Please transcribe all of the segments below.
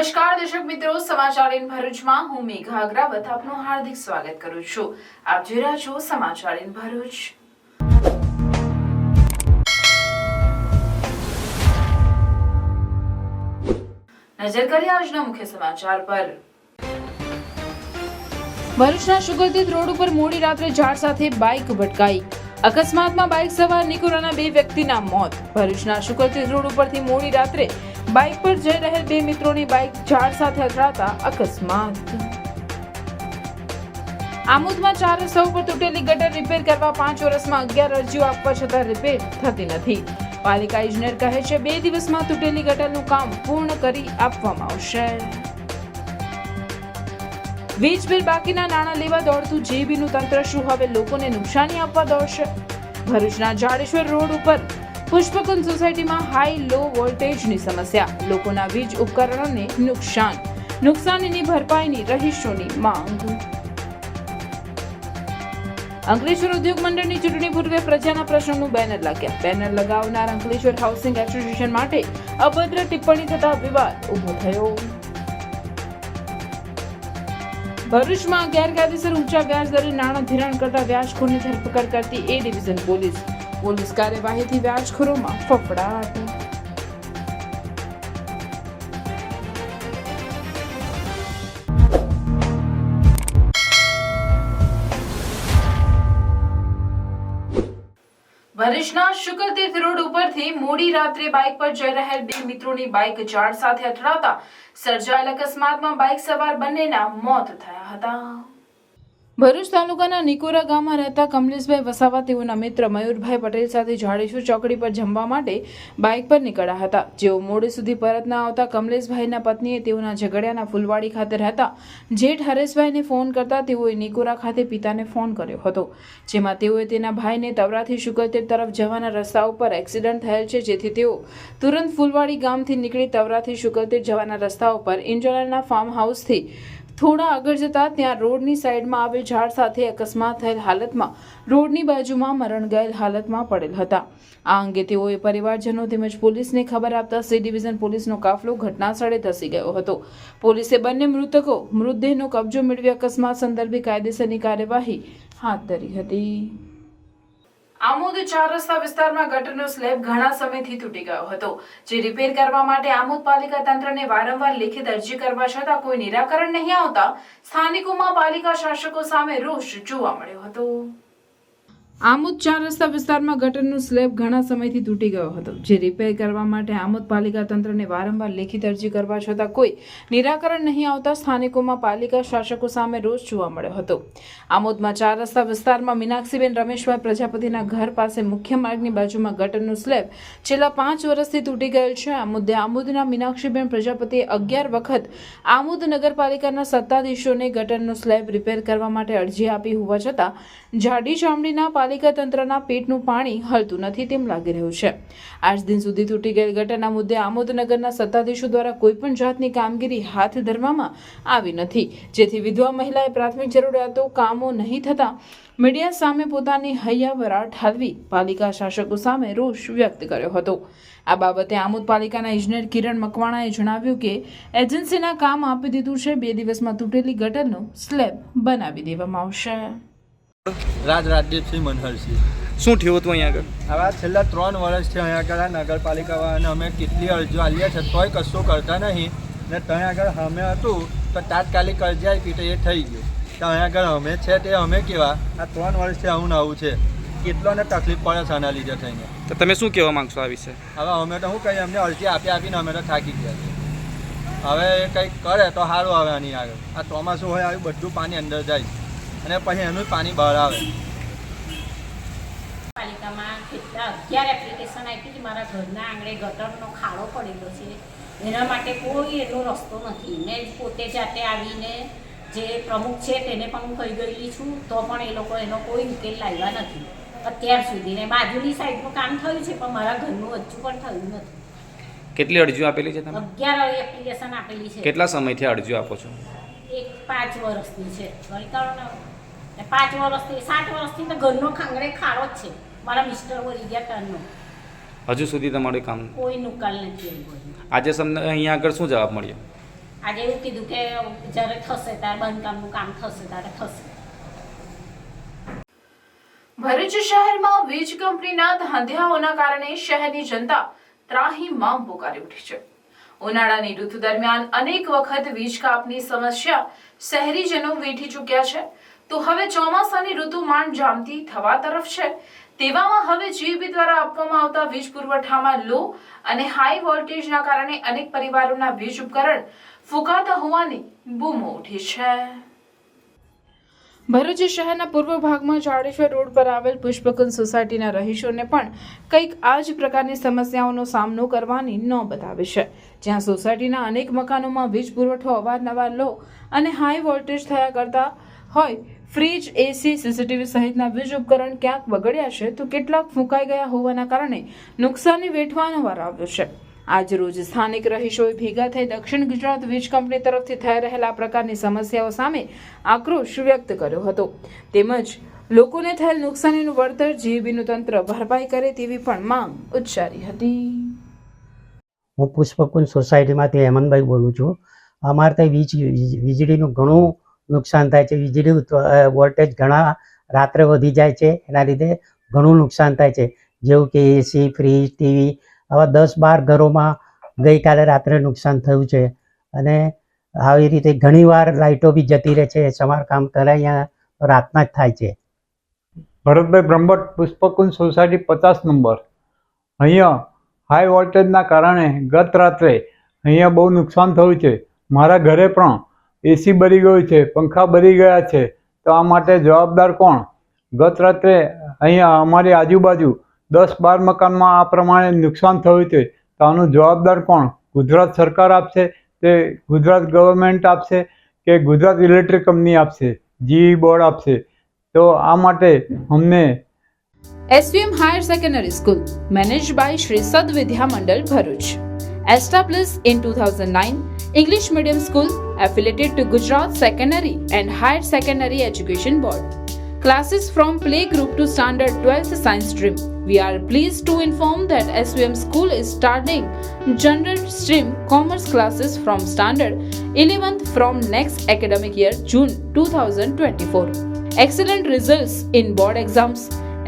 નમસ્કાર દર્શક મિત્રો, સમાચાર ઇન ભરૂચમાં હું મેઘા અગ્રવાલ આપનું હાર્દિક સ્વાગત કરું છું. આપ જોઈ રહ્યા છો સમાચાર ઇન ભરૂચ. નજર કરીએ આજના મુખ્ય સમાચાર પર. ભરૂચના શુગરતીર્થ રોડ ઉપર મોડી રાત્રે ઝાડ સાથે બાઇક ભટકાઈ. અકસ્માતમાં બાઇક સવાર નિકોરાના 2 વ્યક્તિના મોત. ભરૂચના શુગરતીર્થ રોડ ઉપરથી મોડી રાત્રે બાઇક પર જઈ રહેલ 2 મિત્રોની બાઇક ઝાડ સાથે અથડાતા અકસ્માત. આમોદમાં 4 રસ્તા ઉપર તૂટેલી ગટર રિપેર કરવા 5 વર્ષમાં 11 અરજીઓ આપવા છતાં રિપેર થતી નથી. પાલિકા ઇજનેર કહે છે 2 દિવસમાં તૂટેલી ગટરનું કામ પૂર્ણ કરી આપવામાં આવશે. વીજ બિલ બાકીના નાણાં લેવા દોડતું જીબીનું તંત્ર શું હવે લોકોને નુકસાની આપવા દોડશે? ભરૂચના જાડેશ્વર રોડ ઉપર પુષ્પકુંજ સોસાયટીમાં હાઈ લો વોલ્ટેજની સમસ્યા. લોકોના વીજ ઉપકરણોને નુકસાનીની ભરપાઈની રહીશોની માંગ. અંકલેશ્વર ઉદ્યોગ મંડળની ચૂંટણી પૂર્વે પ્રજાના પ્રશ્નોનું બેનર લાગ્યા. બેનર લગાવનાર અંકલેશ્વર હાઉસિંગ એસોસિએશન માટે અભદ્ર ટિપ્પણી થતા વિવાદ ઉભો થયો. ભરૂચમાં ગેરકાયદેસર ઊંચા વ્યાજ દરે નાણાં ધિરાણ કરતા વ્યાજખોરની ધરપકડ કરતી એ ડિવિઝન પોલીસ કાર્યવાહીથી વ્યાજખોરોમાં ફફડાટ. ભરૂચના શુકરતીર્થ રોડ ઉપરથી મોડી રાત્રે બાઇક પર જઈ રહેલ 2 મિત્રોની બાઇક ઝાડ સાથે અથડાતા સર્જાયેલ અકસ્માતમાં બાઇક સવાર બંનેના મોત થયા હતા. ભરૂચ તાલુકાના નિકોરા ગામમાં રહેતા કમલેશભાઈ વસાવા તેઓના મિત્ર મયુરભાઈ પટેલ સાથે જાડેશ્વર ચોકડી પર જમવા માટે બાઇક પર નીકળ્યા હતા. જેઓ મોડે સુધી પરત ના આવતા કમલેશભાઈના પત્નીએ તેઓના ઝઘડિયાના ફૂલવાડી ખાતે રહેતા જેઠ હરેશભાઈને ફોન કરતા તેઓએ નિકોરા ખાતે પિતાને ફોન કર્યો હતો, જેમાં તેઓએ તેના ભાઈને તવરાથી શુકરતીર્થ તરફ જવાના રસ્તા ઉપર એક્સિડન્ટ થયેલ છે, જેથી તેઓ તુરંત ફૂલવાડી ગામથી નીકળી તવરાથી શુકરતીર્થ જવાના રસ્તા ઉપર ઇન્જોરાના ફાર્મ હાઉસથી થોડા આગળ જતા ત્યાં રોડની સાઈડમાં આવેલ ઝાડ સાથે અકસ્માત થયેલ હાલતમાં રોડની બાજુમાં મરણ ગયેલ હાલતમાં પડેલ હતા. આ અંગે તેઓએ પરિવારજનો તેમજ પોલીસને ખબર આપતા સી ડિવિઝન પોલીસનો કાફલો ઘટનાસ્થળે ધસી ગયો હતો. પોલીસે બંને મૃતદેહનો કબજો મેળવી અકસ્માત સંદર્ભે કાયદેસરની કાર્યવાહી હાથ ધરી હતી. આમોદ 4 રસ્તા વિસ્તારમાં ગટરનો સ્લેબ ઘણા સમયથી તૂટી ગયો હતો, જે રિપેર કરવા માટે આમોદ પાલિકા તંત્રને વારંવાર લેખિત અરજી કરવા છતાં કોઈ નિરાકરણ નહીં આવતા સ્થાનિકોમાં પાલિકા શાસકો સામે રોષ જોવા મળ્યો હતો. આમોદ 4 રસ્તા વિસ્તારમાં ગટરનો સ્લેબ ઘણા સમયથી તૂટી ગયો હતો, જે રિપેર કરવા માટે આમોદ પાલિકા તંત્રને વારંવાર લેખિત અરજી કરવા છતાં કોઈ નિરાકરણ નહીં આવતા સ્થાનિકોમાં પાલિકા શાસકો સામે રોષ જોવા મળ્યો હતો. આમોદમાં 4 રસ્તા વિસ્તારમાં મીનાક્ષીબેન રમેશભાઈ પ્રજાપતિના ઘર પાસે મુખ્ય માર્ગની બાજુમાં ગટરનો સ્લેબ છેલ્લા 5 વર્ષથી તૂટી ગયેલ છે. આ મુદ્દે આમોદના મીનાક્ષીબેન પ્રજાપતિએ 11 વખત આમોદ નગરપાલિકાના સત્તાધીશોને ગટરનો સ્લેબ રિપેર કરવા માટે અરજી આપી હોવા છતાં જાડી ચામડીના પાલિકા તંત્રના પેટનું પાણી હલતું નથી તેમ લાગી રહ્યું છે. આજ દિન સુધી તૂટી ગયેલ ગટરના મુદ્દે આમોદ નગરના સત્તાધીશો દ્વારા કોઈપણ જાતની કામગીરી હાથ ધરવામાં આવી નથી, જેથી વિધવા મહિલાએ પ્રાથમિક જરૂરિયાતો કામો નહીં થતા મીડિયા સામે પોતાની હૈયાવરા ઠાલવી પાલિકા શાસકો સામે રોષ વ્યક્ત કર્યો હતો. આ બાબતે આમોદ પાલિકાના ઇજનેર કિરણ મકવાણાએ જણાવ્યું કે એજન્સીના કામ આપી દીધું છે, 2 દિવસમાં તૂટેલી ગટરનો સ્લેબ બનાવી દેવામાં આવશે. રાજદીપસિંહ મનહરસિંહ. શું થયું હતું અહીંયા આગળ? હવે છેલ્લા 3 વર્ષથી અહીંયા આગળ નગરપાલિકાવાળાને અમે કેટલી અરજીઓ આલીએ છે તોય કશું કરતા નહીં. ને ત્યાં આગળ અમે હતું તો તાત્કાલિક અરજી આપી તો એ થઈ ગયું. તો અહીંયા આગળ અમે છે તે અમે કેવા આ 3 વર્ષથી આવું ને આવું છે, કેટલોને તકલીફ પડે છે આના લીધે થઈને. તો તમે શું કહેવા માંગશો આ વિશે? હવે અમે તો શું કહીએ, અમને અરજી આપીને અમે તો થાકી ગયા છે. હવે એ કંઈક કરે તો સારું આવે. આની આગળ આ ચોમાસું હોય આવ્યું બધું પાણી અંદર જાય અને પછી એનું પાણી બહાર આવે. પાલિકામાં કેટલા 11 એપ્લિકેશન આપી કે મારા ઘરના આંગણે ગટરનો ખાડો પડેલો છે, એના માટે કોઈ એનો રસ્તો નથી. મેં પોતે જાતે આવીને જે પ્રમુખ છે તેને પણ કહી ગયેલી છું, તો પણ એ લોકો એનો કોઈ ઉકેલ લાવ્યા નથી અત્યાર સુધી. ને બાજુની સાઈડનું કામ થયું છે પણ મારા ઘરનું હજુ પણ થયું નથી. કેટલી અરજીઓ આપેલી છે તમે? 11 એપ્લિકેશન આપેલી છે. કેટલા સમયથી અરજીઓ આપો છો? 5 વર્ષની છે. ગણિકાળો 5 વર્ષથી 7 વર્ષથી તો ઘરનો ખાંગડે ખાડો જ છે. મારા મિસ્ટર વળી ગયા ટર્નનો. હજુ સુધી તમારું કામ કોઈ નિકાલ નથી આવ્યો. આજે તમને અહીંયા આગળ શું જવાબ મળ્યો? આજે એવું કીધું કે જ્યારે થશે ત્યારે બાંધકામનું કામ થશે ત્યારે થશે. ભરૂચ શહેરમાં વીજ કંપનીના ધાંધિયાઓના કારણે શહેરની જનતા ત્રાહીમામ પોકારી ઉઠી છે. ઉનાળાની ઋતુ દરમિયાન અનેક વખત વીજ કાપની સમસ્યા શહેરીજનો વેઠી ચૂક્યા છે, તો હવે ચોમાસાની ઋતુ માંડ જામતી થવા તરફ છે. તેવામાં હવે જીઈબી દ્વારા આપવામાં આવતા વીજ પુરવઠામાં લો અને હાઈ વોલ્ટેજના કારણે અનેક પરિવારોના વીજ ઉપકરણ ફૂંકાતા હોવાની બૂમો ઉઠી છે. ભરૂચ શહેરના પૂર્વ ભાગમાં જાડેશ્વર રોડ પર આવેલ પુષ્પકુંજ સોસાયટીના રહીશોને પણ કંઈક આ જ પ્રકારની સમસ્યાઓનો સામનો કરવાની નોબત આવી છે, જ્યાં સોસાયટીના અનેક મકાનોમાં વીજ પુરવઠો અવારનવાર લો અને હાઈ વોલ્ટેજ થયા કરતા હોય. ફ્રીજ, એસી, સીસીટીવી સહિતના વીજ ઉપકરણ ક્યાંક બગડ્યા છે, તો કેટલાક ફૂંકાઈ ગયા હોવાના કારણે નુકસાની વેઠવાનો વારો આવ્યો છે. આજ રોજ સ્થાનિક રહીશોએ ભેગા થઈ દક્ષિણ ગુજરાત વીજ કંપની તરફથી થઈ રહેલા પ્રકારની સમસ્યાઓ સામે આક્રોશ વ્યક્ત કર્યો હતો, તેમજ લોકોને થયેલ નુકસાનીનું વળતર જીઈબીનું તંત્ર ભરપાઈ કરે તેવી પણ માંગ ઉચ્ચારી હતી. હું પુષ્પકુંજ સોસાયટીમાંથી હેમંતભાઈ બોલું છું. અમારે ત્યાં વીજળીનું ઘણું નુકસાન થાય છે. વીજળી વોલ્ટેજ ઘણા રાત્રે વધી જાય છે, એના લીધે ઘણું નુકસાન થાય છે. જેવું કે એસી, ફ્રીજ, ટીવી આવા 10-12 ઘરોમાં ગઈકાલે રાત્રે નુકસાન થયું છે. અને આવી રીતે ઘણીવાર લાઇટો બી જતી રહે છે. સમારકામ કરે અહીંયા રાતના જ થાય છે. Bharatbhai Brahmbhatt, Pushpakunj society 50 number. અહીંયા હાઈ વોલ્ટેજના કારણે ગત રાત્રે અહીંયા બહુ નુકસાન થયું છે. મારા ઘરે પણ એસી બળી ગયું છે, પંખા બળી ગયા છે. તો આ માટે જવાબદાર કોણ? ગત રાત્રે અહીંયા અમારી આજુબાજુ 10-12 મકાનમાં આ પ્રમાણે નુકસાન થયું છે. તો આનું જવાબદાર કોણ? ગુજરાત સરકાર આપશે, તે ગુજરાત ગવર્મેન્ટ આપશે કે ગુજરાત ઇલેક્ટ્રિક કંપની આપશે, જીઈ બોર્ડ આપશે? તો આ માટે અમને SVM Higher Secondary School, managed by Shri Sad Vidya Mandal, Bharuch. Established in 2009, English medium school affiliated to Gujarat Secondary and Higher Secondary Education Board. Classes from playgroup to standard 12th science stream. We are pleased to inform that SVM school is starting general stream commerce classes from standard 11th from next academic year, June 2024. Excellent results in board exams.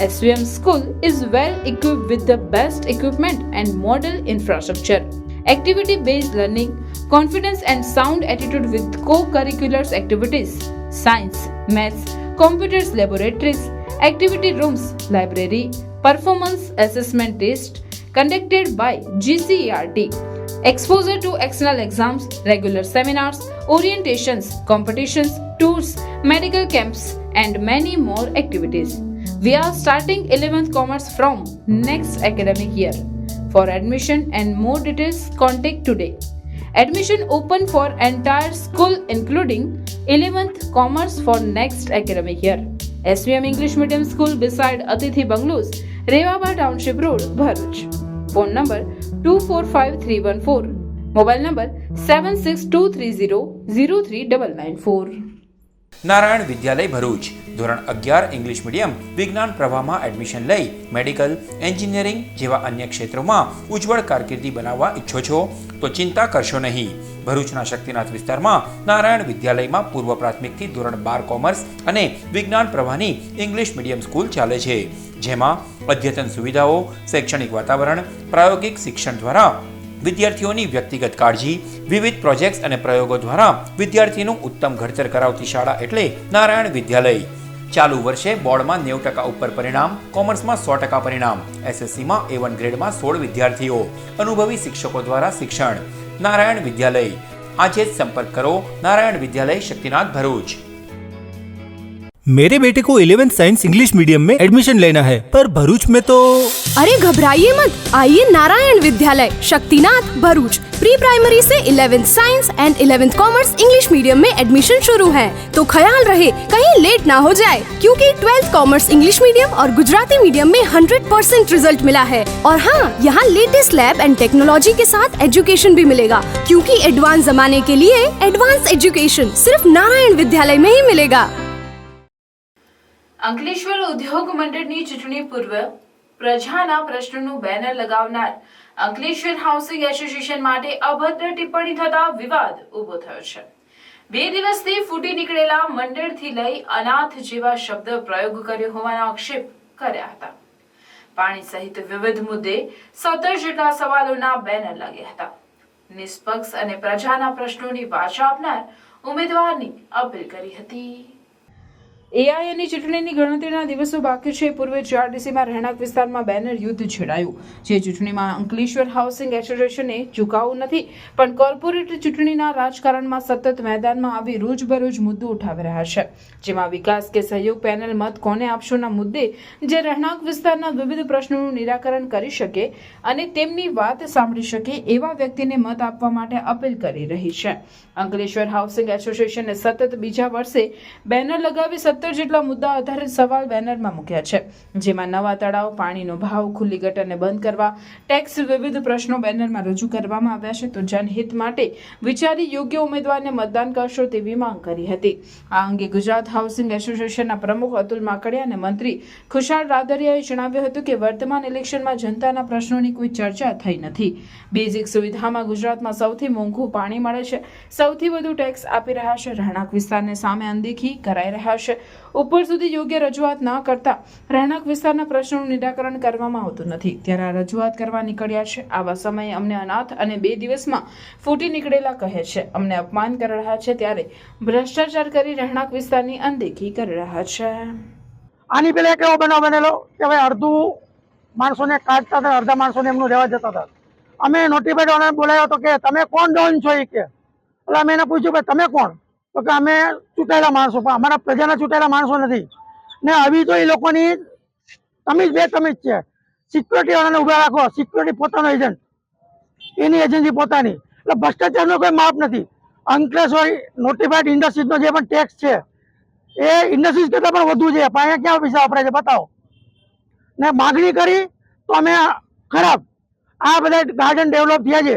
SVM school is well equipped with the best equipment and model infrastructure. Activity-based learning, confidence and sound attitude with co-curricular activities, science, maths, computers laboratories, activity rooms, library, performance assessment test conducted by GCERT, exposure to external exams, regular seminars, orientations, competitions, tours, medical camps and many more activities. We are starting 11th commerce from next academic year. For admission and more details, contact today. Admission open for entire school including 11th commerce for next academic year. SVM English Medium School beside Atithi Bungalows, Rewaba Township Road, Bharuch. Phone number 245314. Mobile number 7623003994. Narayan વિદ્યાલય ભરૂચ ધોરણ 11 English medium વિજ્ઞાન પ્રવાહમાં admission લઈ medical, engineering જેવા અન્ય ક્ષેત્રોમાં ઉજ્જવળ કારકિર્દી બનાવવા ઈચ્છો છો તો ચિંતા કરશો નહીં. ભરૂચના શક્તિનાથ વિસ્તારમાં નારાયણ વિદ્યાલયમાં પૂર્વ પ્રાથમિકથી ધોરણ 12 કોમર્સ અને વિજ્ઞાન પ્રવાહની ઇંગ્લિશ મીડિયમ સ્કૂલ ચાલે છે, જેમાં અદ્યતન સુવિધાઓ, શૈક્ષણિક વાતાવરણ, પ્રાયોગિક શિક્ષણ દ્વારા વિદ્યાર્થીઓની વ્યક્તિગત કાળજી, વિવિધ પ્રોજેક્ટ્સ અને પ્રયોગો દ્વારા વિદ્યાર્થીનું ઉત્તમ ઘડતર કરાવતી શાળા એટલે નારાયણ વિદ્યાલય. ચાલુ વર્ષે બોર્ડમાં 90% ઉપર પરિણામ, કોમર્સમાં 100% પરિણામ, એસએસસીમાં A1 ગ્રેડમાં 16 વિદ્યાર્થીઓ, અનુભવી શિક્ષકો દ્વારા શિક્ષણ. નારાયણ વિદ્યાલય. આજે જ સંપર્ક કરો નારાયણ વિદ્યાલય, શક્તિનાથ, भरूच. मेरे बेटे को 11th साइंस इंग्लिश मीडियम में एडमिशन लेना है, पर भरूच में तो। अरे घबराइए मत, आइए नारायण विद्यालय, शक्तिनाथ, भरूच। प्री प्राइमरी से 11th science and 11th commerce English medium में एडमिशन शुरू है, तो ख्याल रहे कहीं लेट ना हो जाए, क्योंकि 12th कॉमर्स इंग्लिश मीडियम और गुजराती मीडियम में 100% रिजल्ट मिला है। और हाँ, यहाँ लेटेस्ट लैब एंड टेक्नोलॉजी के साथ एजुकेशन भी मिलेगा, क्योंकि एडवांस जमाने के लिए एडवांस एजुकेशन सिर्फ नारायण विद्यालय में ही मिलेगा। અંકલેશ્વર ઉદ્યોગ મંડળની ચૂંટણી પૂર્વે પ્રજાના પ્રશ્નોનું બેનર લગાવનાર અંકલેશ્વર હાઉસિંગ એસોસિએશન માટે અભદ્ર ટિપ્પણી થતા વિવાદ ઊભો થયો છે. 2 દિવસથી ફૂટી નીકળેલા મંડળથી લઈ અનાથ જેવા શબ્દ પ્રયોગ કર્યો હોવાનો આક્ષેપ કર્યા હતા. પાણી સહિત વિવિધ મુદ્દે 17 જેટલા સવાલોના બેનર લાગ્યા હતા. નિષ્પક્ષ અને પ્રજાના પ્રશ્નોની વાચા આપનાર ઉમેદવારની અપીલ કરી હતી. એઆઈની ચૂંટણીની ગણતરીના દિવસો બાકી છે. પૂર્વે 4 ડિસેમ્બરમાં રહેણાંક વિસ્તારમાં બેનર યુદ્ધ છેડાયું. જે ચૂંટણીમાં અંકલેશ્વર હાઉસિંગ એસોસિએશને ઝુકાવું નથી, પણ કોર્પોરેટ ચૂંટણીના રાજકારણમાં સતત મેદાનમાં આવી રોજબરોજ મુદ્દો ઉઠાવી રહ્યા છે. જેમાં વિકાસ કે સહયોગ પેનલ મત કોને આપશોના મુદ્દે જે રહેણાંક વિસ્તારના વિવિધ પ્રશ્નોનું નિરાકરણ કરી શકે અને તેમની વાત સાંભળી શકે એવા વ્યક્તિને મત આપવા માટે અપીલ કરી રહી છે. અંકલેશ્વર હાઉસિંગ એસોસિએશને સતત બીજા વર્ષે બેનર લગાવી 17 જેટલા મુદ્દા આધારિત સવાલ બેનરમાં મૂક્યા છે. જેમાં નવા તળાવ, પાણીનો ભાવ, ખુલ્લી ગટરને બંધ કરવા, ટેક્સ, વિવિધ પ્રશ્નો બેનરમાં રજૂ કરવામાં આવ્યા છે. તો જનહિત માટે વિચારી યોગ્ય ઉમેદવારને મતદાન કરશો તેવી માંગ કરી હતી. આ અંગે ગુજરાત હાઉસિંગ એસોસિએશનના પ્રમુખ અતુલ માકડિયા અને મંત્રી ખુશાલ રાદડિયાએ જણાવ્યું હતું કે વર્તમાન ઇલેક્શનમાં જનતાના પ્રશ્નોની કોઈ ચર્ચા થઈ નથી. બેઝિક સુવિધામાં ગુજરાતમાં સૌથી મોંઘું પાણી મળે છે, સૌથી વધુ ટેક્સ આપી રહ્યા છે, રહેણાંક વિસ્તારને સામે અનદેખી કરાઈ રહ્યા છે. ઉપર સુધી યોગ્ય રજૂઆત ન કરતા રહેણાંક વિસ્તારના પ્રશ્નોનું નિરાકરણ કરવામાં આવતું નથી. ત્યારે આ રજૂઆત કરવા નીકળ્યા છે. આવા સમયે અમને અનાથ અને 2 દિવસમાં ફૂટી નીકળેલા કહે છે. અમને અપમાન કરી રહ્યા છે, ત્યારે ભ્રષ્ટાચાર કરી રહેણાંક વિસ્તારની અનદેખી કરી રહ્યા છે. આની પેલા કેવો બનાવ બનેલો કે ભાઈ અડધું માણસોને કાઢતા હતા, અડધા માણસોને એમનું રહેવા જતા હતા. અમે નોટિફાઈડ વાળાને બોલાવ્યો હતો કે તમે કોણ ડોન છો, એ કે એટલે અમે એને પૂછ્યું કે તમે કોણ, તો કે અમે ચૂંટાયેલા માણસો, પણ અમારા પ્રજાના ચૂંટાયેલા માણસો નથી. ને આવી તો એ લોકોની તમીજ છે. સિક્યોરિટી વાળાને ઉભા રાખો, સિક્યોરિટી પોતાનો એજન્ટ, એની એજન્સી પોતાની, એટલે ભ્રષ્ટાચારનો કોઈ માપ નથી. અંકલેશ્વર નોટિફાઈડ ઇન્ડસ્ટ્રીઝનો જે પણ ટેક્સ છે એ ઇન્ડસ્ટ્રીઝ કરતાં પણ વધુ છે. પણ અહીંયા ક્યાં પૈસા વપરાય છે બતાવો. ને માગણી કરી તો અમે ખરાબ આ બધા ગાર્ડન ડેવલપ થયા છે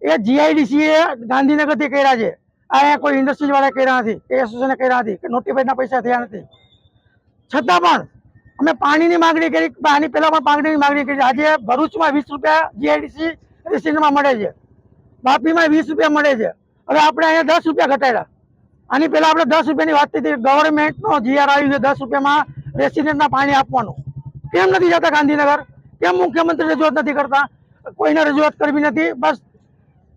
એ જીઆઈડીસી એ ગાંધીનગરથી કર્યા છે. અહીંયા કોઈ ઇન્ડસ્ટ્રીઝ વાળા કર્યા નથી, એસોસિએશને કર્યા નથી, કે નોટિફાઈડના પૈસા થયા નથી. છતાં પણ અમે પાણીની માગણી કરી, આની પહેલા પણ પાણીની માગણી કરી. આજે ભરૂચમાં 20 રૂપિયા જીઆઈડીસી રેસિડન્ટમાં મળે છે, વાપીમાં 20 રૂપિયા મળે છે. હવે આપણે અહીંયા 10 રૂપિયા ઘટાડ્યા. આની પહેલા આપણે 10 રૂપિયાની વાત થઈ. ગવર્મેન્ટનો જીઆર આવ્યું છે 10 રૂપિયામાં રેસિડન્ટના પાણી આપવાનું. કેમ નથી જતા ગાંધીનગર? કેમ મુખ્યમંત્રી રજૂઆત નથી કરતા? કોઈને રજૂઆત કરવી નથી, બસ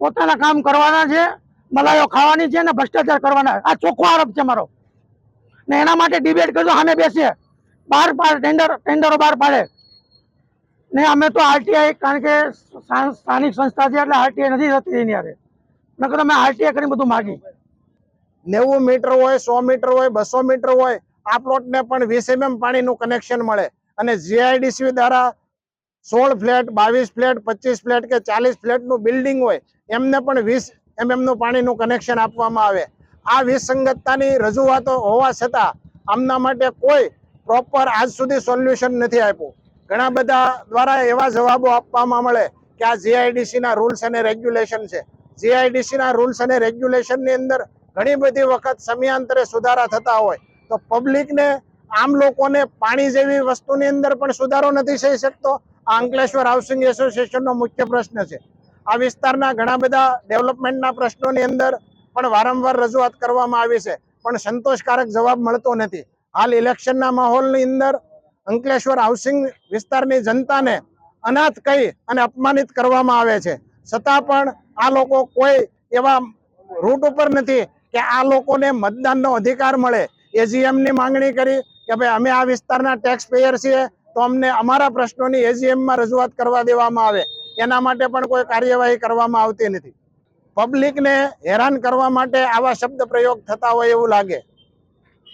પોતાના કામ કરવાના છે, મલાઈઓ ખાવાની છે ને ભ્રષ્ટાચાર કરવાના. આ ચોખ્ખો આરોપ છે મારો. ને એના માટે ડિબેટ કરજો, સામે બેસીએ, બહાર ટેન્ડરો બહાર પાડે. ને અમે તો આરટીઆઈ, કારણ કે સ્થાનિક સંસ્થા છે એટલે આરટીઆઈ નથી થતી એની હારે, નકર અમે આરટીઆઈ કરીને બધું માગી. 90 મીટર હોય, 100 મીટર હોય, 200 મીટર હોય, આ પ્લોટને પણ 20 mm પાણીનું કનેક્શન મળે. અને જીઆઈડીસી દ્વારા 16 ફ્લેટ, 22 ફ્લેટ, 25 ફ્લેટ કે 40 ફ્લેટનું બિલ્ડિંગ હોય એમને પણ 20 mm નું પાણીનું કનેક્શન આપવામાં આવે. આ વિસંગતતાની રજૂઆતો હોવા છતાં આમના માટે કોઈ પ્રોપર આજ સુધી સોલ્યુશન નથી આપ્યું. ઘણા બધા દ્વારા એવા જવાબો આપવામાં મળે કે આ જીઆઈડીસીના રૂલ્સ અને રેગ્યુલેશન છે. જીઆઈડીસીના રૂલ્સ અને રેગ્યુલેશનની અંદર ઘણી બધી વખત સમયાંતરે સુધારા થતા હોય તો પબ્લિકને, આમ લોકોને પાણી જેવી વસ્તુની અંદર પણ સુધારો નથી થઈ શકતો. આ અંકલેશ્વર હાઉસિંગ એસોસિએશનનો મુખ્ય પ્રશ્ન છે. આ વિસ્તારના ઘણા બધા ડેવલપમેન્ટના પ્રશ્નોની અંદર પણ વારંવાર રજૂઆત કરવામાં આવી છે, પણ સંતોષકારક જવાબ મળતો નથી. હાલ ઇલેક્શનના માહોલની અંદર અંકલેશ્વર હાઉસિંગ વિસ્તારની જનતાને અનાથ કહી અને અપમાનિત કરવામાં આવે છે. છતાં પણ આ લોકો કોઈ એવા રૂટ ઉપર નથી કે આ લોકોને મતદાનનો અધિકાર મળે. એજીએમની માંગણી કરી કે ભાઈ અમે આ વિસ્તારના ટેક્સ પેયર છીએ તો અમને અમારા પ્રશ્નોની એજીએમમાં રજૂઆત કરવા દેવામાં આવે. એના માટે પણ કોઈ કાર્યવાહી કરવામાં આવતી નથી. પબ્લિકને હેરાન કરવા માટે આવા શબ્દ પ્રયોગ થતા હોય એવું લાગે.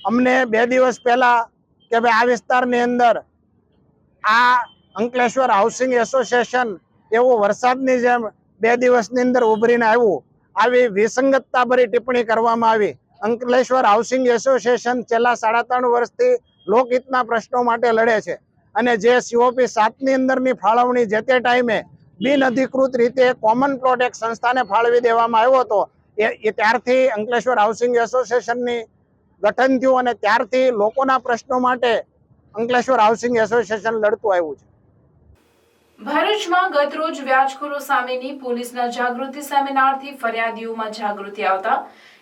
અમને 2 દિવસ પહેલા કે ભાઈ આ વિસ્તારની અંદર આ અંકલેશ્વર હાઉસિંગ એસોસિએશન એવું વરસાદની જેમ 2 દિવસની અંદર ઉભરીને આવ્યું, આવી વિસંગતતાભરી ટિપ્પણી કરવામાં આવી. અંકલેશ્વર હાઉસિંગ એસોસિએશન છેલ્લા 3.5 વર્ષથી લોકહિતના પ્રશ્નો માટે લડે છે અને જે COP 7ની અંદરની ફાળવણી જે તે ટાઈમે બિનઅધિકૃત રીતે કોમન પ્લોટ એક સંસ્થાને ફાળવી દેવામાં આવ્યો હતો એ ત્યારથી અંકલેશ્વર હાઉસિંગ એસોસિએશનની ગઠન થયું અને ત્યારથી લોકોના પ્રશ્નો માટે અંકલેશ્વર હાઉસિંગ એસોસિએશન લડતું આવ્યું છે. ભરૂચમાં ગતરોજ વ્યાજખોરો સામેની પોલીસના જાગૃતિ સેમિનારથી ફરિયાદીઓમાં જાગૃતિ આવતા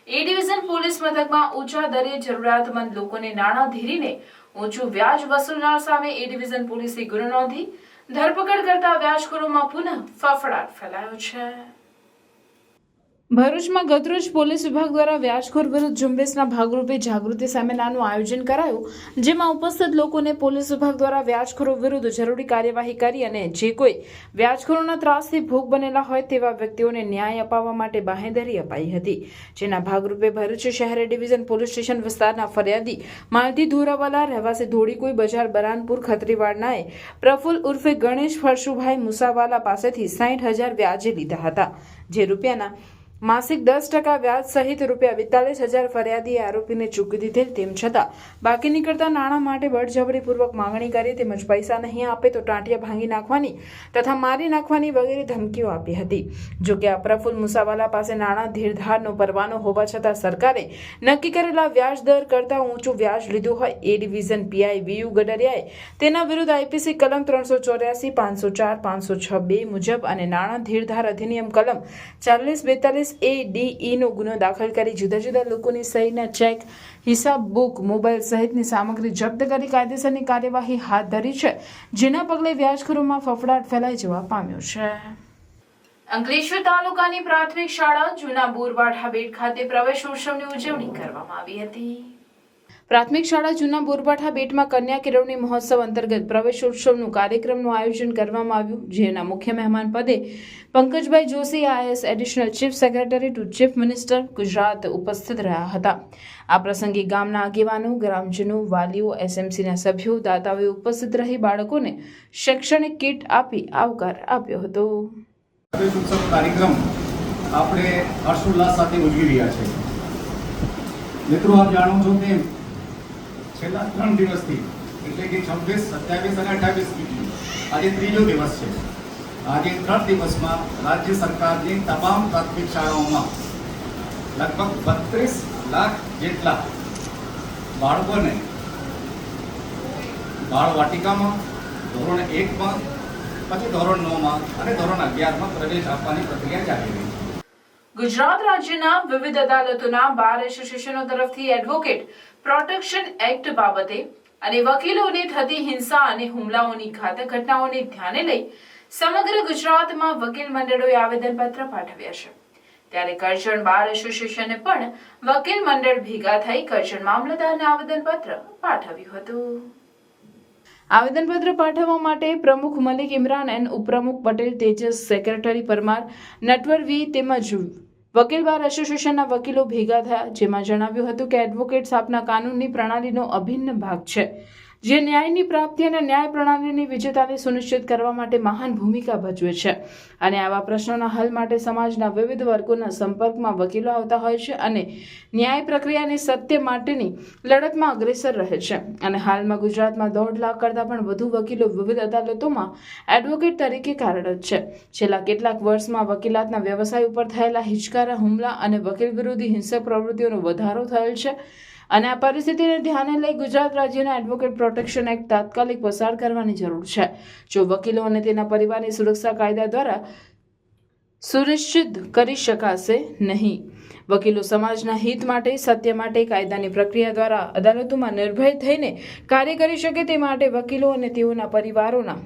એ ડિવિઝન પોલીસ મથકમાં ઊંચા દરે જરૂરિયાતમંદ લોકોને નાણાં ધીરીને ઊંચું વ્યાજ વસૂલનાર સામે એ ડિવિઝન પોલીસે ગુનો નોંધી ધરપકડ કરતા વ્યાજખોરોમાં પુનઃ ફફડાટ ફેલાયો છે. ભરૂચમાં ગતરોજ પોલીસ વિભાગ દ્વારા વ્યાજખોર વિરુદ્ધ ઝુંબેશના ભાગરૂપે જાગૃતિ સેમિનારનું આયોજન કરાયું, જેમાં ઉપસ્થિત લોકોને પોલીસ વિભાગ દ્વારા વ્યાજખોરો વિરુદ્ધ જરૂરી કાર્યવાહી કરી અને જે કોઈ વ્યાજખોરોના ત્રાસથી ભોગ બનેલા હોય તેવા વ્યક્તિઓને ન્યાય અપાવવા માટે બાંહેધરી અપાઈ હતી. જેના ભાગરૂપે ભરૂચ શહેર ડિવિઝન પોલીસ સ્ટેશન વિસ્તારના ફરિયાદી માલતી ધોરાવાલા રહેવાસી ધોળીકુઈ બજાર બરાનપુર ખત્રીવાડનાએ પ્રફુલ ઉર્ફે ગણેશ ફરશુભાઈ મુસાવાલા પાસેથી 60,000 વ્યાજે લીધા હતા, જે રૂપિયાના માસિક 10% વ્યાજ સહિત રૂપિયા 42,000 ફરિયાદીએ આરોપીને ચૂકવી દીધેલ. તેમ છતાં બાકી નીકળતા નાણાં માટે બળજબરીપૂર્વક માંગણી કરી તેમજ પૈસા નહીં આપે તો ટાંટિયા ભાંગી નાખવાની તથા મારી નાખવાની વગેરે ધમકીઓ આપી હતી. જોકે આ પ્રફુલ મુસાવાલા પાસે નાણાં ધીરધારનો પરવાનો હોવા છતાં સરકારે નક્કી કરેલા વ્યાજ દર કરતાં ઊંચું વ્યાજ લીધું હોય એ ડિવિઝન પીઆઈ વીયુ ગડરિયાએ તેના વિરુદ્ધ આઈપીસી કલમ 384, 504, 506(2) મુજબ અને નાણાં ધીરધાર અધિનિયમ કલમ 40-42 ADE નો ગુનો દાખલ કરી જુદા જુદા લોકોની સહીના ચેક, હિસાબ બુક, મોબાઈલ સહિતની સામગ્રી જપ્ત કરી કાયદેસરની કાર્યવાહી હાથ ધરી છે, જેના પગલે વ્યાજખોરોમાં ફફડાટ ફેલાઈ જવા પામ્યો છે. અંકલેશ્વર તાલુકાની પ્રાથમિક શાળા જૂના બોરવાઠા બેટ ખાતે પ્રવેશોત્સવની ઉજવણી કરવામાં આવી હતી. પ્રાથમિક શાળા જૂના બોરવાઠા બેટમાં કન્યા કેળવણી મહોત્સવ અંતર્ગત પ્રવેશોત્સવનું કાર્યક્રમનું આયોજન કરવામાં આવ્યું, જેના મુખ્ય મહેમાન પદે Pankajbhai Joshi IAS additional chief secretary two chief minister Gujarat ઉપસ્થિત રહ્યા હતા. આ પ્રસંગે ગામના આગેવાનો, ગ્રામજનો, વાલીઓ, SMCના સભ્યો, દાતાઓએ ઉપસ્થિત રહી બાળકોને શૈક્ષણિક કીટ આપી આવકાર આપ્યો હતો. પ્રવેશોત્સવ કાર્યક્રમ આપણે હર્ષોલ્લાસ સાથે ઉજવી રહ્યા છીએ. મિત્રો, આપ જાણો છો તેમ છેલ્લા 3 દિવસથી એટલે કે 26, 27 અને 28 આજે ત્રીજો દિવસ છે. આજે 3 દિવસમાં રાજ્ય સરકારની તમામ પ્રાથમિક શાળાઓમાં લગભગ 32 લાખ જેટલા બાળકોને બાળ વાટિકામાં, ધોરણ 1માં, પછી ધોરણ 9માં અને ધોરણ 11માં પ્રવેશ આપવાની પ્રક્રિયા ચાલી રહી છે. ગુજરાત રાજ્યના વિવિધ અદાલતોના બાર એસોસિએશનો તરફથી એડવોકેટ પ્રોટેક્શન એક્ટ બાબતે અને વકીલોને થતી હિંસા અને હુમલાઓની ઘાતક ઘટનાઓને ધ્યાને લઈ સમગ્ર ગુજરાતમાં વકીલ મંડળોએ આવેદનપત્ર પાઠવ્યા છે. ત્યારે કરજણ બાર એસોસિએશને પણ વકીલ મંડળ ભેગા થઈ કરજણ મામલતદારને આવેદનપત્ર પાઠવ્યું હતું. આવેદનપત્ર પાઠવવા માટે પ્રમુખ મલિક ઇમરાન એન, ઉપપ્રમુખ પટેલ તેજસ, સેક્રેટરી પરમાર નટવર વી તેમજ વકીલ બાર એસોસિએશનના વકીલો ભેગા થયા, જેમાં જણાવ્યું હતું કે એડવોકેટ્સ આપના કાનૂનની પ્રણાલીનો અભિન્ન ભાગ છે, જે ન્યાયની પ્રાપ્તિ અને ન્યાય પ્રણાલીની વિજેતાને સુનિશ્ચિત કરવા માટે મહાન ભૂમિકા ભજવે છે અને આવા પ્રશ્નોના હલ માટે સમાજના વિવિધ વર્ગોના સંપર્કમાં વકીલો આવતા હોય છે અને ન્યાય પ્રક્રિયાની સત્ય માટેની લડતમાં અગ્રેસર રહે છે. અને હાલમાં ગુજરાતમાં 1.5 લાખ કરતાં પણ વધુ વકીલો વિવિધ અદાલતોમાં એડવોકેટ તરીકે કાર્યરત છે. છેલ્લા કેટલાક વર્ષમાં વકીલાતના વ્યવસાય ઉપર થયેલા હિચકારા હુમલા અને વકીલ વિરોધી હિંસક પ્રવૃત્તિઓનો વધારો થયેલ છે અને આ પરિસ્થિતિને ધ્યાને લઈ ગુજરાત રાજ્યના એડવોકેટ પ્રોટેક્શન એક્ટ તાત્કાલિક પસાર કરવાની જરૂર છે. જો વકીલો અને તેના પરિવારની સુરક્ષા કાયદા દ્વારા સુનિશ્ચિત કરી શકાશે નહીં. વકીલો સમાજના હિત માટે, સત્ય માટે કાયદાની પ્રક્રિયા દ્વારા અદાલતોમાં નિર્ભય થઈને કાર્ય કરી શકે તે માટે વકીલો અને તેઓના પરિવારોના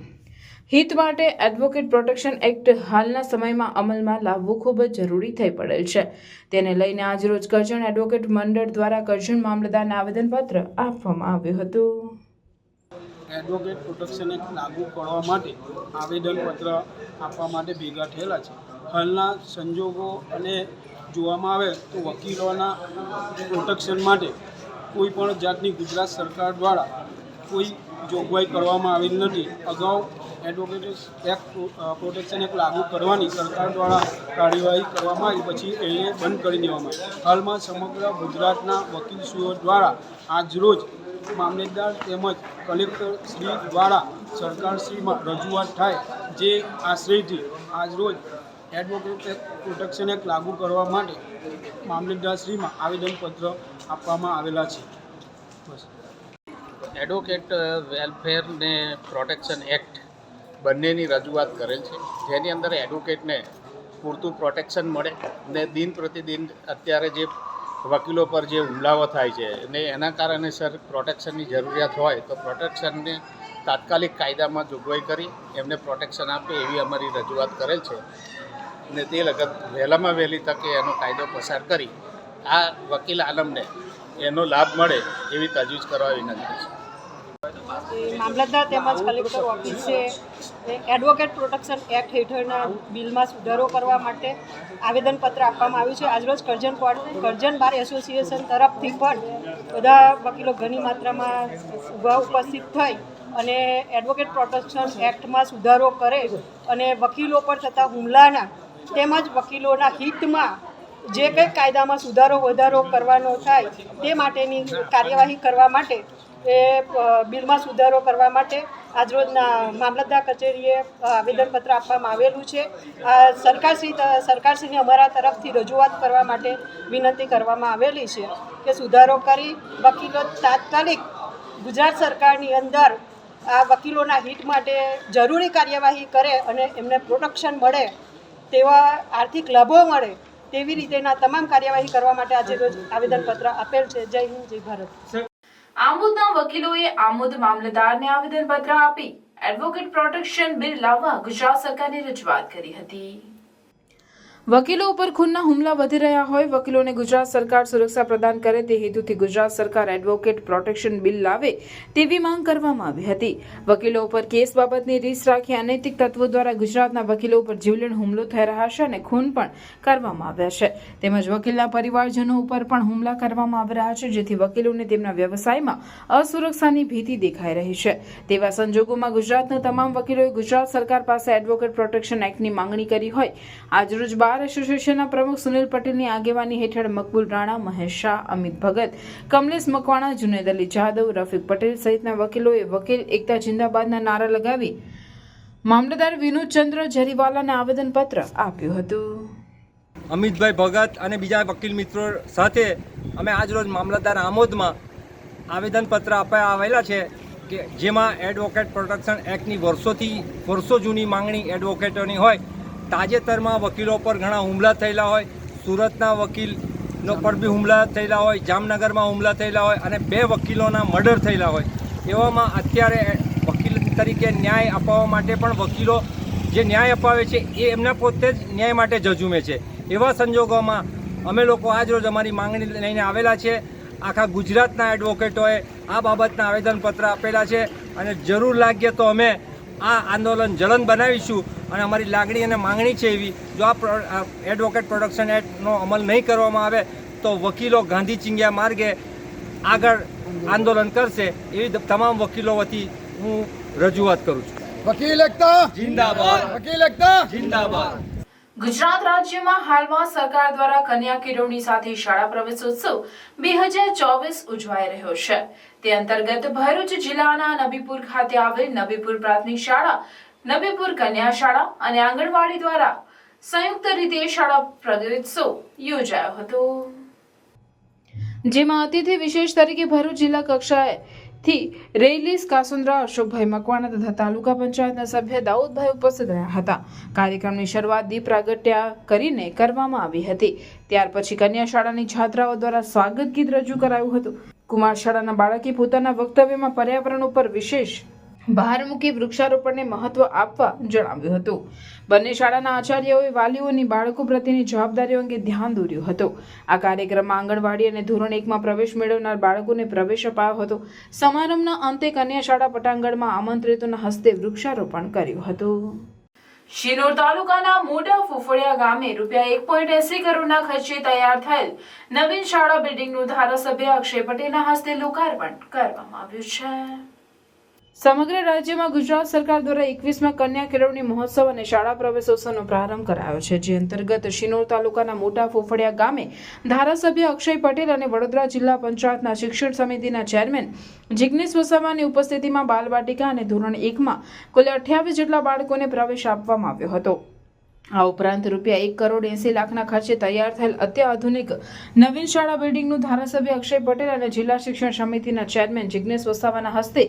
હિત માટે એડવોકેટ પ્રોટેક્શન એક્ટ હાલના સમયમાં અમલમાં લાવવું ખૂબ જ જરૂરી થઈ પડેલ છે. તેને લઈને આજરોજ કરજણ એડવોકેટ મંડળ દ્વારા કરજણ મામલતદારને આવેદનપત્ર આપવામાં આવ્યું હતું. એડવોકેટ પ્રોટેક્શન એક્ટ લાગુ કરવા માટે આવેદનપત્ર આપવા માટે ભેગા થયેલા છે. હાલના સંજોગો અને જોવામાં આવે તો વકીલોના પ્રોટેક્શન માટે કોઈ પણ જાતની ગુજરાત સરકાર દ્વારા કોઈ જોગવાઈ કરવામાં આવેલ નથી. અગાઉ એડવોકેટ એક્ટ પ્રોટેક્શન એક્ટ લાગુ કરવાની સરકાર દ્વારા કાર્યવાહી કરવામાં આવી, પછી એને બંધ કરી દેવામાં આવી. હાલમાં સમગ્ર ગુજરાતના વકીલશ્રીઓ દ્વારા આજરોજ મામલતદાર તેમજ કલેક્ટર શ્રી દ્વારા સરકારશ્રીમાં રજૂઆત થાય, જે આશ્રયથી આજરોજ એડવોકેટ પ્રોટેક્શન એક્ટ લાગુ કરવા માટે મામલતદારશ્રીમાં આવેદનપત્ર આપવામાં આવેલા છે. બસ. એડવોકેટ વેલફેર ને પ્રોટેક્શન એક્ટ બંનેની રજૂઆત કરેલ છે, જેની અંદર એડવોકેટને પૂરતું પ્રોટેક્શન મળે ને દિન પ્રતિદિન અત્યારે જે વકીલો પર જે હુમલાઓ થાય છે ને એના કારણે સર પ્રોટેક્શનની જરૂરિયાત હોય તો પ્રોટેક્શનને તાત્કાલિક કાયદામાં જોગવાઈ કરી એમને પ્રોટેક્શન આપે એવી અમારી રજૂઆત કરેલ છે ને તે લગત વહેલામાં વહેલી તકે એનો કાયદો પસાર કરી આ વકીલ આલમને એનો લાભ મળે એવી તજવીજ કરવા વિનંતી છે. મામલતદાર તેમજ કલેક્ટર ઓફિસે એડવોકેટ પ્રોટેક્શન એક્ટ હેઠળના બિલમાં સુધારો કરવા માટે આવેદનપત્ર આપવામાં આવ્યું છે. આજરોજ કરજણ બાર એસોસિએશન તરફથી પણ બધા વકીલો ઘણી માત્રામાં ઉપસ્થિત થઈ અને એડવોકેટ પ્રોટેક્શન એક્ટમાં સુધારો કરે અને વકીલો પર થતા હુમલાના તેમજ વકીલોના હિતમાં જે કંઈ કાયદામાં સુધારો વધારો કરવાનો થાય તે માટેની કાર્યવાહી કરવા માટે એ બિલમાં સુધારો કરવા માટે આજરોજના મામલતદાર કચેરીએ આવેદનપત્ર આપવામાં આવેલું છે. સરકારશ્રીને અમારા તરફથી રજૂઆત કરવા માટે વિનંતી કરવામાં આવેલી છે કે સુધારો કરી વકીલો તાત્કાલિક ગુજરાત સરકારની અંદર આ વકીલોના હિત માટે જરૂરી કાર્યવાહી કરે અને એમને પ્રોટેક્શન મળે, તેવા આર્થિક લાભો મળે તેવી રીતેના તમામ કાર્યવાહી કરવા માટે આજે રોજ આવેદનપત્ર આપેલ છે. જય હિન્દ, જય ભારત. આમોદના વકીલોએ આમોદ મામલતદારને આવેદનપત્ર આપી એડવોકેટ પ્રોટેક્શન બિલ લાવવા ગુજરાત સરકારને રજૂઆત કરી હતી. વકીલો ઉપર ખૂનના હુમલા વધી રહ્યા હોય, વકીલોને ગુજરાત સરકાર સુરક્ષા પ્રદાન કરે તે હેતુથી ગુજરાત સરકાર એડવોકેટ પ્રોટેક્શન બિલ લાવે તેવી માંગ કરવામાં આવી હતી. વકીલો ઉપર કેસ બાબતની રીસ રાખી અનૈતિક તત્વો દ્વારા ગુજરાતના વકીલો ઉપર જીવલેણ હુમલો થઈ રહ્યા છે અને ખૂન પણ કરવામાં આવ્યા છે. તેમજ વકીલના પરિવારજનો ઉપર પણ હુમલા કરવામાં આવી રહ્યા છે, જેથી વકીલોને તેમના વ્યવસાયમાં અસુરક્ષાની ભીતિ દેખાઈ રહી છે. તેવા સંજોગોમાં ગુજરાતના તમામ વકીલોએ ગુજરાત સરકાર પાસે એડવોકેટ પ્રોટેક્શન એક્ટની માંગણી કરી હોય. આજરોજ બાર એસોસિએશનના પ્રમુખ સુનિલ પટેલની આગેવાની હેઠળ મકબૂલ રાણા, મહેશ શાહ, અમિત ભગત, કમલેશ મકવાણા, જુનેદ અલી જાદવ, રફીક પટેલ સહિતના વકીલોએ વકીલ એકતા જિંદાબાદના નારા લગાવી મામલતદાર વિનોદ ચંદ્ર જરીવાલાને આવેદનપત્ર આપ્યું હતું. અમિતભાઈ ભગત અને બીજા વકીલ મિત્રો સાથે અમે આજરોજ મામલતદાર આમોદમાં આવેદનપત્ર આવેલા છે કે જેમાં એડવોકેટ પ્રોટેક્શન એક્ટની વર્ષો જૂની માંગણી એડવોકેટોની હોય. તાજેતરમાં વકીલો પર ઘણા હુમલા થયેલા હોય, સુરતના વકીલનો પર બી હુમલા થયેલા હોય, જામનગરમાં હુમલા થયેલા હોય અને 2 વકીલોના મર્ડર થયેલા હોય. એવામાં અત્યારે વકીલ તરીકે ન્યાય અપાવવા માટે પણ વકીલો જે ન્યાય અપાવે છે એ એમના પોતે જ ન્યાય માટે ઝઝૂમે છે. એવા સંજોગોમાં અમે લોકો આજરોજ અમારી માંગણી લઈને આવેલા છે. આખા ગુજરાતના એડવોકેટોએ આ બાબતના આવેદનપત્ર આપેલા છે અને જરૂર લાગે તો અમે આ આંદોલન જલન બનાવીશું અને અમારી લાગણી અને માંગણી છે એવી, જો આ એડવોકેટ પ્રોટેક્શન એક્ટનો અમલ નહીં કરવામાં આવે તો વકીલો ગાંધી ચિંગ્યા માર્ગે આગળ આંદોલન કરશે એવી તમામ વકીલો વતી હું રજૂઆત કરું છું. વકીલ એકતા જિંદાબાદ, વકીલ એકતા જિંદાબાદ. ગુજરાત રાજ્યમાં હાલમાં સરકાર દ્વારા કન્યા કેળવણી સાથે શાળા પ્રવેશોત્સવ 2024 ઉજવાઈ રહ્યો છે. તે અંતર્ગત ભરૂચ જિલ્લાના નબીપુર ખાતે આવેલ નબીપુર પ્રાથમિક શાળા, નબીપુર કન્યા શાળા અને આંગણવાડી દ્વારા સંયુક્ત રીતે શાળા પ્રવેશોત્સવ યોજાયો હતો, જેમાં અતિથિ વિશેષ તરીકે ભરૂચ જિલ્લા કક્ષાએથી રેલીસ કાસુંદ્રા, અશોકભાઈ મકવાણા તથા તાલુકા પંચાયતના સભ્ય દાઉદભાઈ ઉપસ્થિત રહ્યા હતા. કાર્યક્રમની શરૂઆત દીપ પ્રાગટ્ય કરીને કરવામાં આવી હતી. ત્યાર પછી કન્યા શાળાની છાત્રાઓ દ્વારા સ્વાગત ગીત રજૂ કરાયું હતું. કુમાર શાળાના બાળકે પોતાના વક્તવ્યમાં પર્યાવરણ ઉપર વિશેષ ભાર મૂકી વૃક્ષારોપણને મહત્વ આપવા જણાવ્યું હતું. બંને શાળાના આચાર્યોએ વાલીઓની બાળકો પ્રત્યેની જવાબદારીઓ અંગે ધ્યાન દોર્યું હતું. આ કાર્યક્રમમાં આંગણવાડી અને ધોરણ 1માં પ્રવેશ મેળવનાર બાળકોને પ્રવેશ અપાયો હતો. સમારંભના અંતે કન્યા શાળા પટાંગણમાં આમંત્રિતોના હસ્તે વૃક્ષારોપણ કર્યું હતું. શિનોર તાલુકાના મોટા ફુફળિયા ગામે ₹1.80 કરોડના ખર્ચે તૈયાર થયેલ નવીન શાળા બિલ્ડિંગનું ધારાસભ્ય અક્ષય પટેલના હસ્તે લોકાર્પણ કરવામાં આવ્યું છે. સમગ્ર રાજ્યમાં ગુજરાત સરકાર દ્વારા 21મા કન્યા કેળવણી મહોત્સવ અને શાળા પ્રવેશોત્સવનો પ્રારંભ કરાયો છે, જે અંતર્ગત શિનોર તાલુકાના મોટા ફોફડિયા ગામે ધારાસભ્ય અક્ષય પટેલ અને વડોદરા જિલ્લા પંચાયતના શિક્ષણ સમિતિના ચેરમેન જિગ્નેશ વસાવાની ઉપસ્થિતિમાં બાલવાટિકા અને ધોરણ 1માં કુલ 28 જેટલા બાળકોને પ્રવેશ આપવામાં આવ્યો હતો. આ ઉપરાંત ₹1,80,00,000 ખર્ચે તૈયાર થયેલ અત્યાધુનિક નવીન શાળા બિલ્ડિંગનું ધારાસભ્ય અક્ષય પટેલ અને જિલ્લા શિક્ષણ સમિતિના ચેરમેન જિગ્નેશ વસાવાના હસ્તે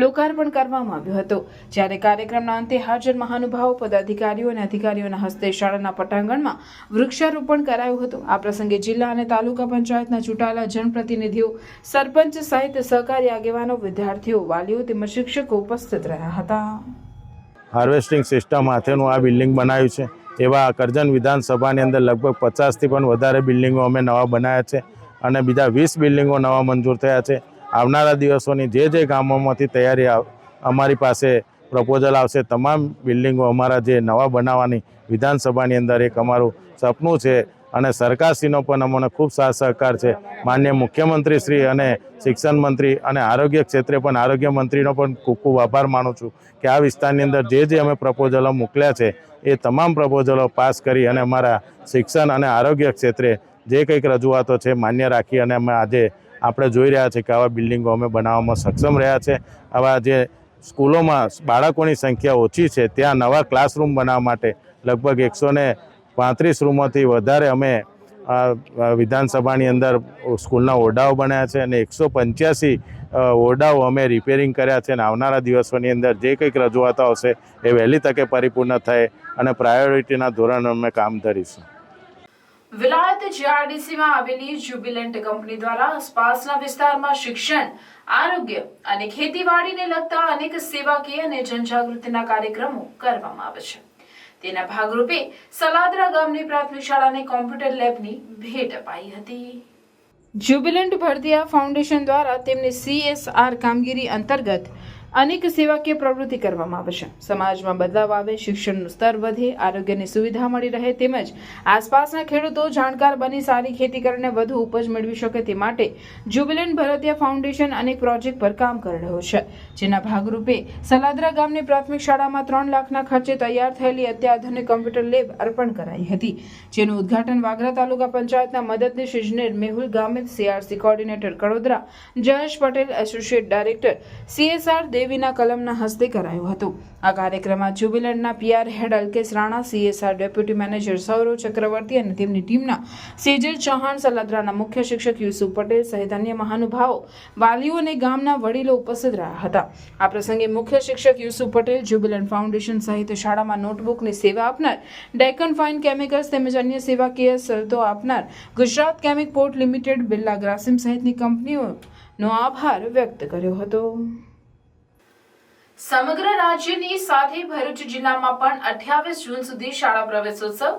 લોકાર્પણ કરવામાં આવ્યું હતું. જ્યારે કાર્યક્રમના અંતે હાજર મહાનુભાવો, પદાધિકારીઓ અને અધિકારીઓના હસ્તે શાળાના પટાંગણમાં વૃક્ષારોપણ કરાયું હતું. આ પ્રસંગે જિલ્લા અને તાલુકા પંચાયતના ચૂંટાયેલા જનપ્રતિનિધિઓ, સરપંચ સહિત સહકારી આગેવાનો, વિદ્યાર્થીઓ, વાલીઓ તેમજ શિક્ષકો ઉપસ્થિત રહ્યા હતા. હાર્વેસ્ટિંગ સિસ્ટમ સાથેનું આ બિલ્ડિંગ બનાવ્યું છે. એવા કરજણ વિધાનસભાની અંદર લગભગ 50થી પણ વધારે બિલ્ડિંગો અમે નવા બનાવ્યા છે અને બીજા 20 બિલ્ડિંગો નવા મંજૂર થયા છે. આવનારા દિવસોની જે ગામોમાંથી તૈયારી અમારી પાસે પ્રપોઝલ આવશે, તમામ બિલ્ડિંગો અમારા જે નવા બનાવવાની વિધાનસભાની અંદર એક અમારું સપનું છે અને સરકારશ્રીનો પણ અમને ખૂબ સાથ સહકાર છે. માનનીય મુખ્યમંત્રી શ્રી અને શિક્ષણ મંત્રી અને આરોગ્ય ક્ષેત્રે પણ આરોગ્ય મંત્રીનો પણ ખૂબ ખૂબ આભાર માનું છું કે આ વિસ્તારની અંદર જે અમે પ્રપોઝલો મોકલ્યા છે એ તમામ પ્રપોઝલો પાસ કરી અને અમારા શિક્ષણ અને આરોગ્ય ક્ષેત્રે જે કંઈક રજૂઆતો છે માન્ય રાખી અને અમે આજે આપણે જોઈ રહ્યા છીએ કે આવા બિલ્ડિંગો અમે બનાવવામાં સક્ષમ રહ્યા છે. આવા જે સ્કૂલોમાં બાળકોની સંખ્યા ઓછી છે ત્યાં નવા ક્લાસરૂમ બનાવવા માટે લગભગ 135 રૂમોથી વધારે અમે વિધાનસભાની અંદર સ્કૂલના ઓરડાઓ બનાવ્યા છે અને 185 ઓરડાઓ અમે રિપેરિંગ કર્યા છે અને આવનારા દિવસોની અંદર જે કંઈક રજૂઆતો આવશે એ વહેલી તકે પરિપૂર્ણ થાય અને પ્રાયોરિટીના ધોરણે અમે કામ કરીશું. વિલાયત જીઆરડીસીમાં આવેલી જ્યુબિલન્ટ કંપની દ્વારા આસપાસના વિસ્તારમાં શિક્ષણ, આરોગ્ય અને ખેતીવાડીને લગતા અનેક સેવાકીય અને જનજાગૃતિના કાર્યક્રમો કરવામાં આવે છે. તેના ભાગરૂપે સલાદરા ગામની પ્રાથમિક શાળાને કોમ્પ્યુટર લેબની ભેટ અપાઈ હતી. જ્યુબિલન્ટ ભરતિયા ફાઉન્ડેશન દ્વારા તેમની CSR કામગીરી અંતર્ગત અનેક સેવાકીય પ્રવૃત્તિ કરવામાં આવે છે. સમાજમાં બદલાવ આવે, શિક્ષણનું સ્તર વધે, આરોગ્યની સુવિધા મળી રહે તેમજ આસપાસના ખેડૂતો જાણકાર બની સારી ખેતી કરીને વધુ ઉપજ મેળવી શકે તે માટે જ્યુબિલન્ટ ભરતિયા ફાઉન્ડેશન અનેક પ્રોજેક્ટ પર કામ કરી રહ્યો છે. જેના ભાગરૂપે સલાદરા ગામની પ્રાથમિક શાળામાં 3 લાખના ખર્ચે તૈયાર થયેલી અત્યાધુનિક કોમ્પ્યુટર લેબ અર્પણ કરાઈ હતી. જેનું ઉદ્ઘાટન વાગરા તાલુકા પંચાયતના મદદનીશ ઇજનેર Mehul Gamit, CRC coordinator Kadodara Jayesh Patel, associate director CSR Devina કલમના હસ્તે કરાયું હતું. આ કાર્યક્રમમાં જ્યુબિલન્ટના PR head Alkesh Rana, CSR deputy manager Saurav Chakraborty અને તેમની ટીમના સેજલ ચૌહાણ, સલાદરાના મુખ્ય શિક્ષક યુસુફ પટેલ સહિત અન્ય મહાનુભાવો, વાલીઓ અને ગામના વડીલો ઉપસ્થિત રહ્યા હતા. આ પ્રસંગે મુખ્ય શિક્ષક યુસુફ પટેલ, જ્યુબિલન્ટ ફાઉન્ડેશન સહિત શાળામાં નોટબુકની સેવા આપનાર ડેકન ફાઇન કેમિકલ્સ તેમજ અન્ય સેવાકીય સવલતો આપનાર ગુજરાત કેમિક પોર્ટ લિમિટેડ, બિરલા ગ્રાસિમ સહિતની કંપનીઓનો આભાર વ્યક્ત કર્યો હતો. સમગ્ર રાજ્યની સાથે ભરૂચ જિલ્લામાં પણ 28 જૂન સુધી શાળા પ્રવેશોત્સવ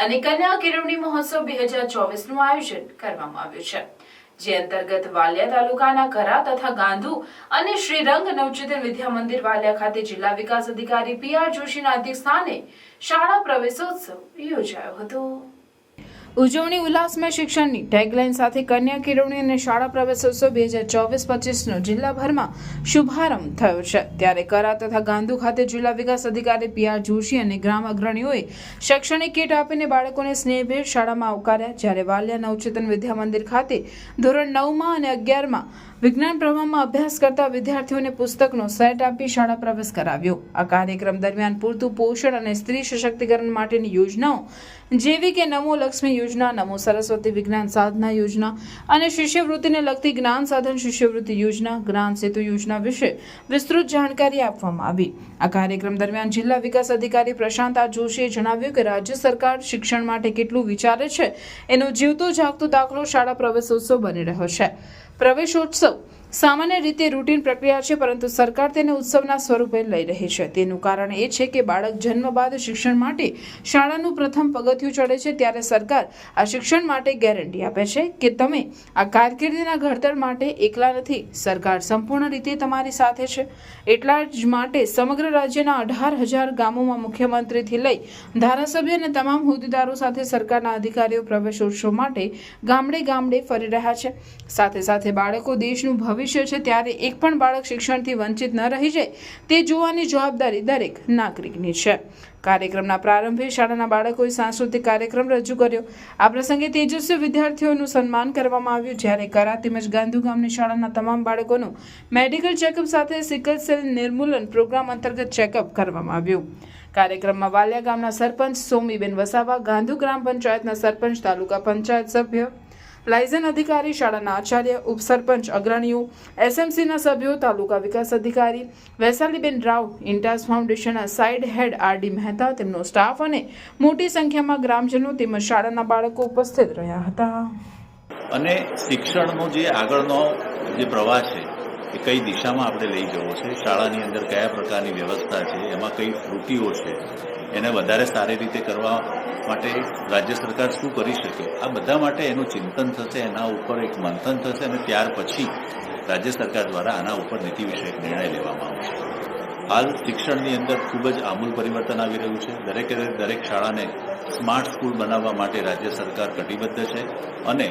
અને કન્યા કેળવણી મહોત્સવ 2024નું આયોજન કરવામાં આવ્યું છે. જે અંતર્ગત વાલિયા તાલુકાના કરા તથા ગાંધુ અને શ્રીરંગ નવચેતન વિદ્યા મંદિર વાલિયા ખાતે જિલ્લા વિકાસ અધિકારી PR જોશીના અધ્યક્ષસ્થાને શાળા પ્રવેશોત્સવ યોજાયો હતો. ઉજવણી ઉલ્લાસમય શિક્ષણની ટેગલાઇન સાથે કન્યા કેળવણી અને શાળા પ્રવેશોત્સવ 2024-25નો જિલ્લાભરમાં શુભારંભ થયો છે. ત્યારે કરા તથા ગાંધુ ખાતે જિલ્લા વિકાસ અધિકારી PR જોશી અને ગ્રામ અગ્રણીઓએ શૈક્ષણિક કીટ આપીને બાળકોને સ્નેહભેર શાળામાં આવકાર્યા. જ્યારે વાલિયા નવચેતન વિદ્યા મંદિર ખાતે ધોરણ 9માં અને 11માં વિજ્ઞાન પ્રવાહમાં અભ્યાસ કરતા વિદ્યાર્થીઓને પુસ્તકનો સેટ આપી શાળા પ્રવેશ કરાવ્યો. આ કાર્યક્રમ દરમિયાન પૂરતું પોષણ અને સ્ત્રી સશક્તિકરણ માટેની યોજનાઓ જેવી કે નમો લક્ષ્મી યોજના, નમો સરસ્વતી વિજ્ઞાન સાધના યોજના અને શિષ્યવૃત્તિને લગતી જ્ઞાન સાધન શિષ્યવૃત્તિ યોજના, જ્ઞાન સેતુ યોજના વિશે વિસ્તૃત જાણકારી આપવામાં આવી. આ કાર્યક્રમ દરમિયાન જિલ્લા વિકાસ અધિકારી પ્રશાંત જોશીએ જણાવ્યું કે રાજ્ય સરકાર શિક્ષણ માટે કેટલું વિચારે છે એનો જીવતો જાગતો દાખલો શાળા પ્રવેશોત્સવ બની રહ્યો છે. પ્રવેશોત્સવ સામાન્ય રીતે રૂટીન પ્રક્રિયા છે, પરંતુ સરકાર તેને ઉત્સવના સ્વરૂપે લઈ રહી છે. તેનું કારણ એ છે કે બાળક જન્મ બાદ શિક્ષણ માટે શાળાનું પ્રથમ પગથિયું ચડે છે. ત્યારે સરકાર આ શિક્ષણ માટે ગેરંટી આપે છે કે તમે આ કારકિર્દીના ઘડતર માટે એકલા નથી, સરકાર સંપૂર્ણ રીતે તમારી સાથે છે. એટલા જ માટે સમગ્ર રાજ્યના 18,000 ગામોમાં મુખ્યમંત્રીથી લઈ ધારાસભ્ય અને તમામ હોદ્દેદારો સાથે સરકારના અધિકારીઓ પ્રવેશોત્સવ માટે ગામડે ગામડે ફરી રહ્યા છે. સાથે સાથે બાળકો દેશનું ભવિષ્ય છે, ત્યારે એક પણ બાળક શિક્ષણથી વંચિત ન રહી જાય તે જોવાની જવાબદારી દરેક નાગરિકની છે. કાર્યક્રમના પ્રારંભે શાળાના બાળકોએ સાંસ્કૃતિક કાર્યક્રમ રજૂ કર્યો. આ પ્રસંગે તેજસ્વી વિદ્યાર્થીઓનું સન્માન કરવામાં આવ્યું. જ્યારે કરા તેમજ ગાંધુ ગામની શાળાના તમામ બાળકોનું મેડિકલ ચેકઅપ સાથે સિકલ સેલ નિર્મૂલન પ્રોગ્રામ અંતર્ગત ચેકઅપ કરવામાં આવ્યું. કાર્યક્રમમાં વાલિયા ગામના સરપંચ સોમીબેન વસાવા, ગાંધુ ગ્રામ પંચાયતના સરપંચ, તાલુકા પંચાયત સભ્ય, લાયઝન અધિકારી, શાળાના આચાર્ય, ઉપસરપંચ, અગ્રણીઓ, એસએમસીના સભ્યો, તાલુકા વિકાસ અધિકારી વૈશાલીબેન રાવ, ઇન્ટાસ ફાઉન્ડેશનના સાઇડ હેડ આરડી મહેતા, તેમનો સ્ટાફ અને મોટી સંખ્યામાં ગ્રામજનો તેમજ શાળાના બાળકો ઉપસ્થિત રહ્યા હતા. અને શિક્ષણનો જે આગળનો જે પ્રવાહ છે એ કઈ દિશામાં આપણે લઈ જવો છે, શાળાની અંદર કયા પ્રકારની વ્યવસ્થા છે, એમાં કઈ ત્રુટીઓ છે, એને વધારે સારી રીતે કરવા માટે રાજ્ય સરકાર શું કરી શકે, આ બધા માટે એનું ચિંતન થશે, એના ઉપર એક મંથન થશે અને ત્યાર પછી રાજ્ય સરકાર દ્વારા આના ઉપર નીતિ વિષયક નિર્ણય લેવામાં આવશે. હાલ શિક્ષણની અંદર ખૂબ જ આમૂલ પરિવર્તન આવી રહ્યું છે. દરેક શાળાને સ્માર્ટ સ્કૂલ બનાવવા માટે રાજ્ય સરકાર કટિબદ્ધ છે અને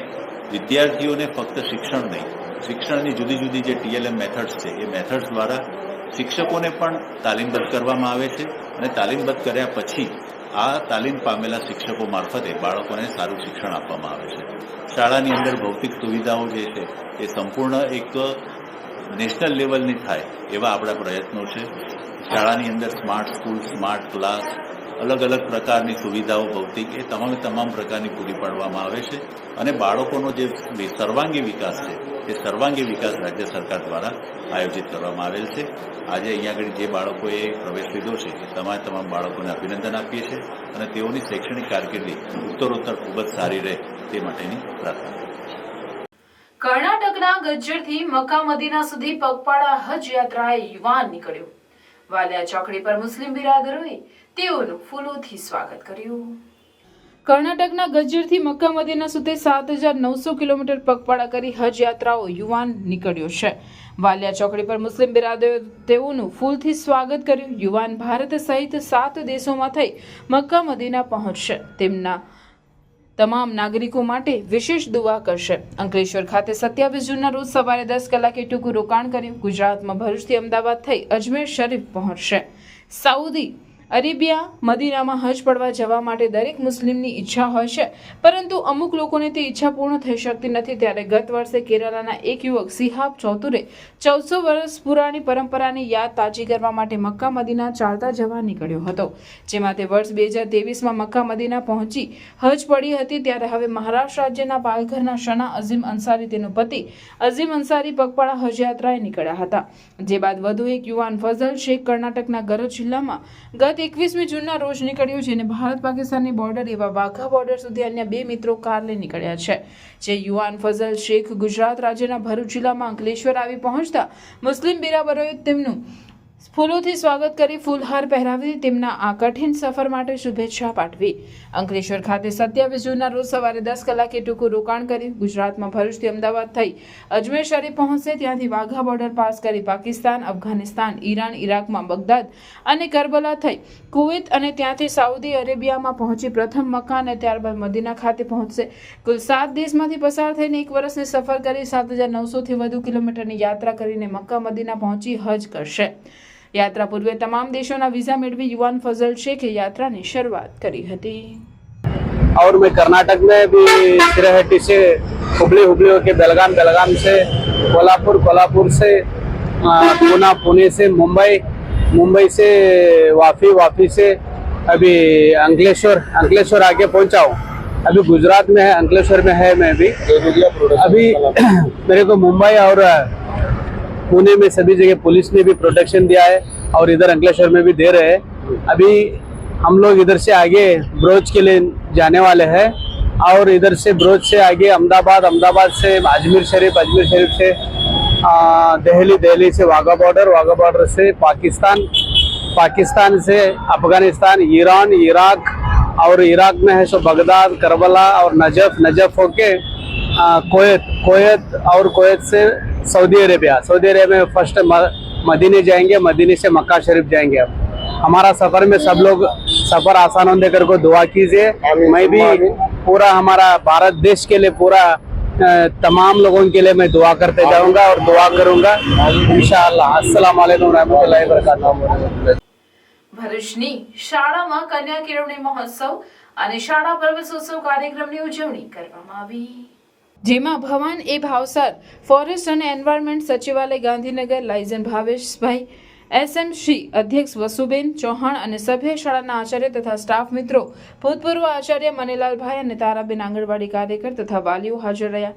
વિદ્યાર્થીઓને ફક્ત શિક્ષણ નહીં, શિક્ષણની જુદી જુદી જે TLM મેથડ્સ છે એ મેથડ્સ દ્વારા શિક્ષકોને પણ તાલીમબદ્ધ કરવામાં આવે છે અને તાલીમબદ્ધ કર્યા પછી આ તાલીમ પામેલા શિક્ષકો મારફતે બાળકોને સારું શિક્ષણ આપવામાં આવે છે. શાળાની અંદર ભૌતિક સુવિધાઓ જે છે એ સંપૂર્ણ એક નેશનલ લેવલની થાય એવા આપણા પ્રયત્નો છે. શાળાની અંદર સ્માર્ટ સ્કૂલ, સ્માર્ટ ક્લાસ, અલગ અલગ પ્રકારની સુવિધાઓ ભૌતિક એ તમામ પ્રકારની પૂરી પાડવામાં આવે છે અને બાળકોનો જે સર્વાંગી વિકાસ છે એ સર્વાંગી વિકાસ રાજ્ય સરકાર દ્વારા આયોજિત કરવામાં આવેલ છે. આજે અહીંયા આગળ જે બાળકોએ પ્રવેશ લીધો છે એ તમામ બાળકોને અભિનંદન આપીએ છીએ અને તેઓની શૈક્ષણિક કારકિર્દી ઉત્તરોત્તર ખૂબ જ સારી રહે તે માટેની પ્રાર્થના. કર્ણાટકના ગજ્જરથી મક્કા મદીના સુધી પગપાળા હજ યાત્રાએ યુવાન નીકળ્યો. વાલિયા ચોકડી પર મુસ્લિમ બિરાદરોએ તેઓનું ફૂલોથી સ્વાગત કર્યું. કર્ણાટકના ગજ્જરથી મક્કા મદીના સુધી 7,900 કિલોમીટર પગપાળા કરી હજ યાત્રાઓ યુવાન નીકળ્યો છે. વાલિયા ચોકડી પર મુસ્લિમ બિરાદરોએ તેઓનું ફૂલથી સ્વાગત કર્યું. યુવાન ભારત સહિત 7 દેશોમાં થઈ મક્કા મદીના પહોંચશે. તેમના તમામ નાગરિકો માટે વિશેષ દુઆ કરશે. અંકલેશ્વર ખાતે 27 જૂનના રોજ સવારે 10 કલાકે ટૂંકું રોકાણ કર્યું. ગુજરાતમાં ભરૂચથી અમદાવાદ થઈ અજમેર શરીફ પહોંચશે. સાઉદી અરેબિયા મદીનામાં હજ પડવા જવા માટે દરેક મુસ્લિમની ઈચ્છા હોય છે, પરંતુ અમુક લોકોને તે ઈચ્છા પૂર્ણ થઈ શકતી નથી. ત્યારે ગત વર્ષે કેરાલાના એક યુવક સિહાબ ચૌધુરે 1400 વર્ષ પુરાણી પરંપરાની યાદ તાજી કરવા માટે મક્કા મદીના ચાલતા જવા નીકળ્યો હતો, જેમાં તે વર્ષ 2023માં મક્કા મદીના પહોંચી હજ પડી હતી. ત્યારે હવે મહારાષ્ટ્ર રાજ્યના પાલઘરના શના અઝીમ અંસારી, તેનો પતિ અઝીમ અંસારી પગપાળા હજ યાત્રાએ નીકળ્યા હતા. જે બાદ વધુ એક યુવાન ફઝલ શેખ કર્ણાટકના ગરજ જિલ્લામાં ગત 21મી જૂનના રોજ નીકળ્યું, જેને ભારત પાકિસ્તાનની બોર્ડર એવા વાઘા બોર્ડર સુધી અન્ય 2 મિત્રો કાર લઈ નીકળ્યા છે. જે યુવાન ફઝલ શેખ ગુજરાત રાજ્યના ભરૂચ જિલ્લામાં અંકલેશ્વર આવી પહોંચતા મુસ્લિમ બિરાદરોએ તેમનું ફૂલોથી સ્વાગત કરી ફૂલહાર પહેરાવી તેમના આ કઠિન સફર માટે શુભેચ્છા પાઠવી. અંકલેશ્વર ખાતે 27 જૂનના રોજ સવારે 10 કલાકે ટૂંકું રોકાણ કરી ગુજરાતમાં ભરૂચથી અમદાવાદ થઈ અજમેર શરીફ પહોંચશે. ત્યાંથી વાઘા બોર્ડર પાસ કરી પાકિસ્તાન, અફઘાનિસ્તાન, ઈરાન, ઇરાકમાં બગદાદ અને કરબલા થઈ કુવૈત અને ત્યાંથી સાઉદી અરેબિયામાં પહોંચી પ્રથમ મક્કા અને ત્યારબાદ મદીના ખાતે પહોંચશે. કુલ 7 દેશમાંથી પસાર થઈને 1 વર્ષની સફર કરી 7,900થી વધુ કિલોમીટરની યાત્રા કરીને મક્કા મદીના પહોંચી હજ કરશે. યાત્રા પૂર્વે તમામ देशों वीजा मेળવી युवान फजल शेख यात्रा की शुरुआत करी थी. और मैं कर्नाटक में भी सिरहट्टी से हुबली होके बेलगाम, बेलगाम से कोल्हापुर, कोल्हापुर से पूना, पुणे से मुंबई, मुंबई से वाफी, वाफी से अभी अंकलेश्वर आके पहुंचा हूँ. अभी गुजरात में है, अंकलेश्वर में है. मैं अभी मेरे को मुंबई और पुणे में सभी जगह पुलिस ने भी प्रोटेक्शन दिया है और इधर अंकलेश्वर में भी दे रहे हैं. अभी हम लोग इधर से आगे ब्रोच के लिए जाने वाले हैं और इधर से ब्रोच से आगे अहमदाबाद, अहमदाबाद से अजमेर शरीफ, अजमेर शरीफ से दिल्ली, दिल्ली से वाघा बॉर्डर से पाकिस्तान, पाकिस्तान से अफगानिस्तान, ईरान, इराक और इराक में है सो बगदाद, करबला और नजफ होके कोयत और कोयत से सऊदी अरेबिया में फर्स्ट मदीने जाएंगे, मदीने से मक्का शरीफ जाएंगे. अब हमारा सफर में सब लोग सफर आसान होने कर को दुआ कीजिए. मैं भी पूरा हमारा भारत देश के लिए पूरा तमाम लोगों के लिए मैं दुआ करते जाऊंगा और दुआ करूंगा इंशाअल्लाह. अस्सलाम वालेकुम रहमतुल्लाहि व बरकातहू. ભરૂચની શાળામાં કન્યા કેળવણી મહોત્સવ અને શાળા પ્રવેશોત્સવ કાર્યક્રમની ઉજવણી કરવામાં આવી, જેમાં ભવાન એ ભાવસાર ફોરેસ્ટ અને એન્વાયરમેન્ટ સચિવાલય ગાંધીનગર, લાયઝન ભાવેશભાઈ એસએમસી અધ્યક્ષ વસુબેન ચૌહાણ અને સભ્ય શાળાના આચાર્ય તથા સ્ટાફ મિત્રો, ભૂતપૂર્વ આચાર્ય મનીલાલભાઈ અને તારાબેન આંગણવાડી કાર્યકર તથા વાલીઓ હાજર રહ્યા.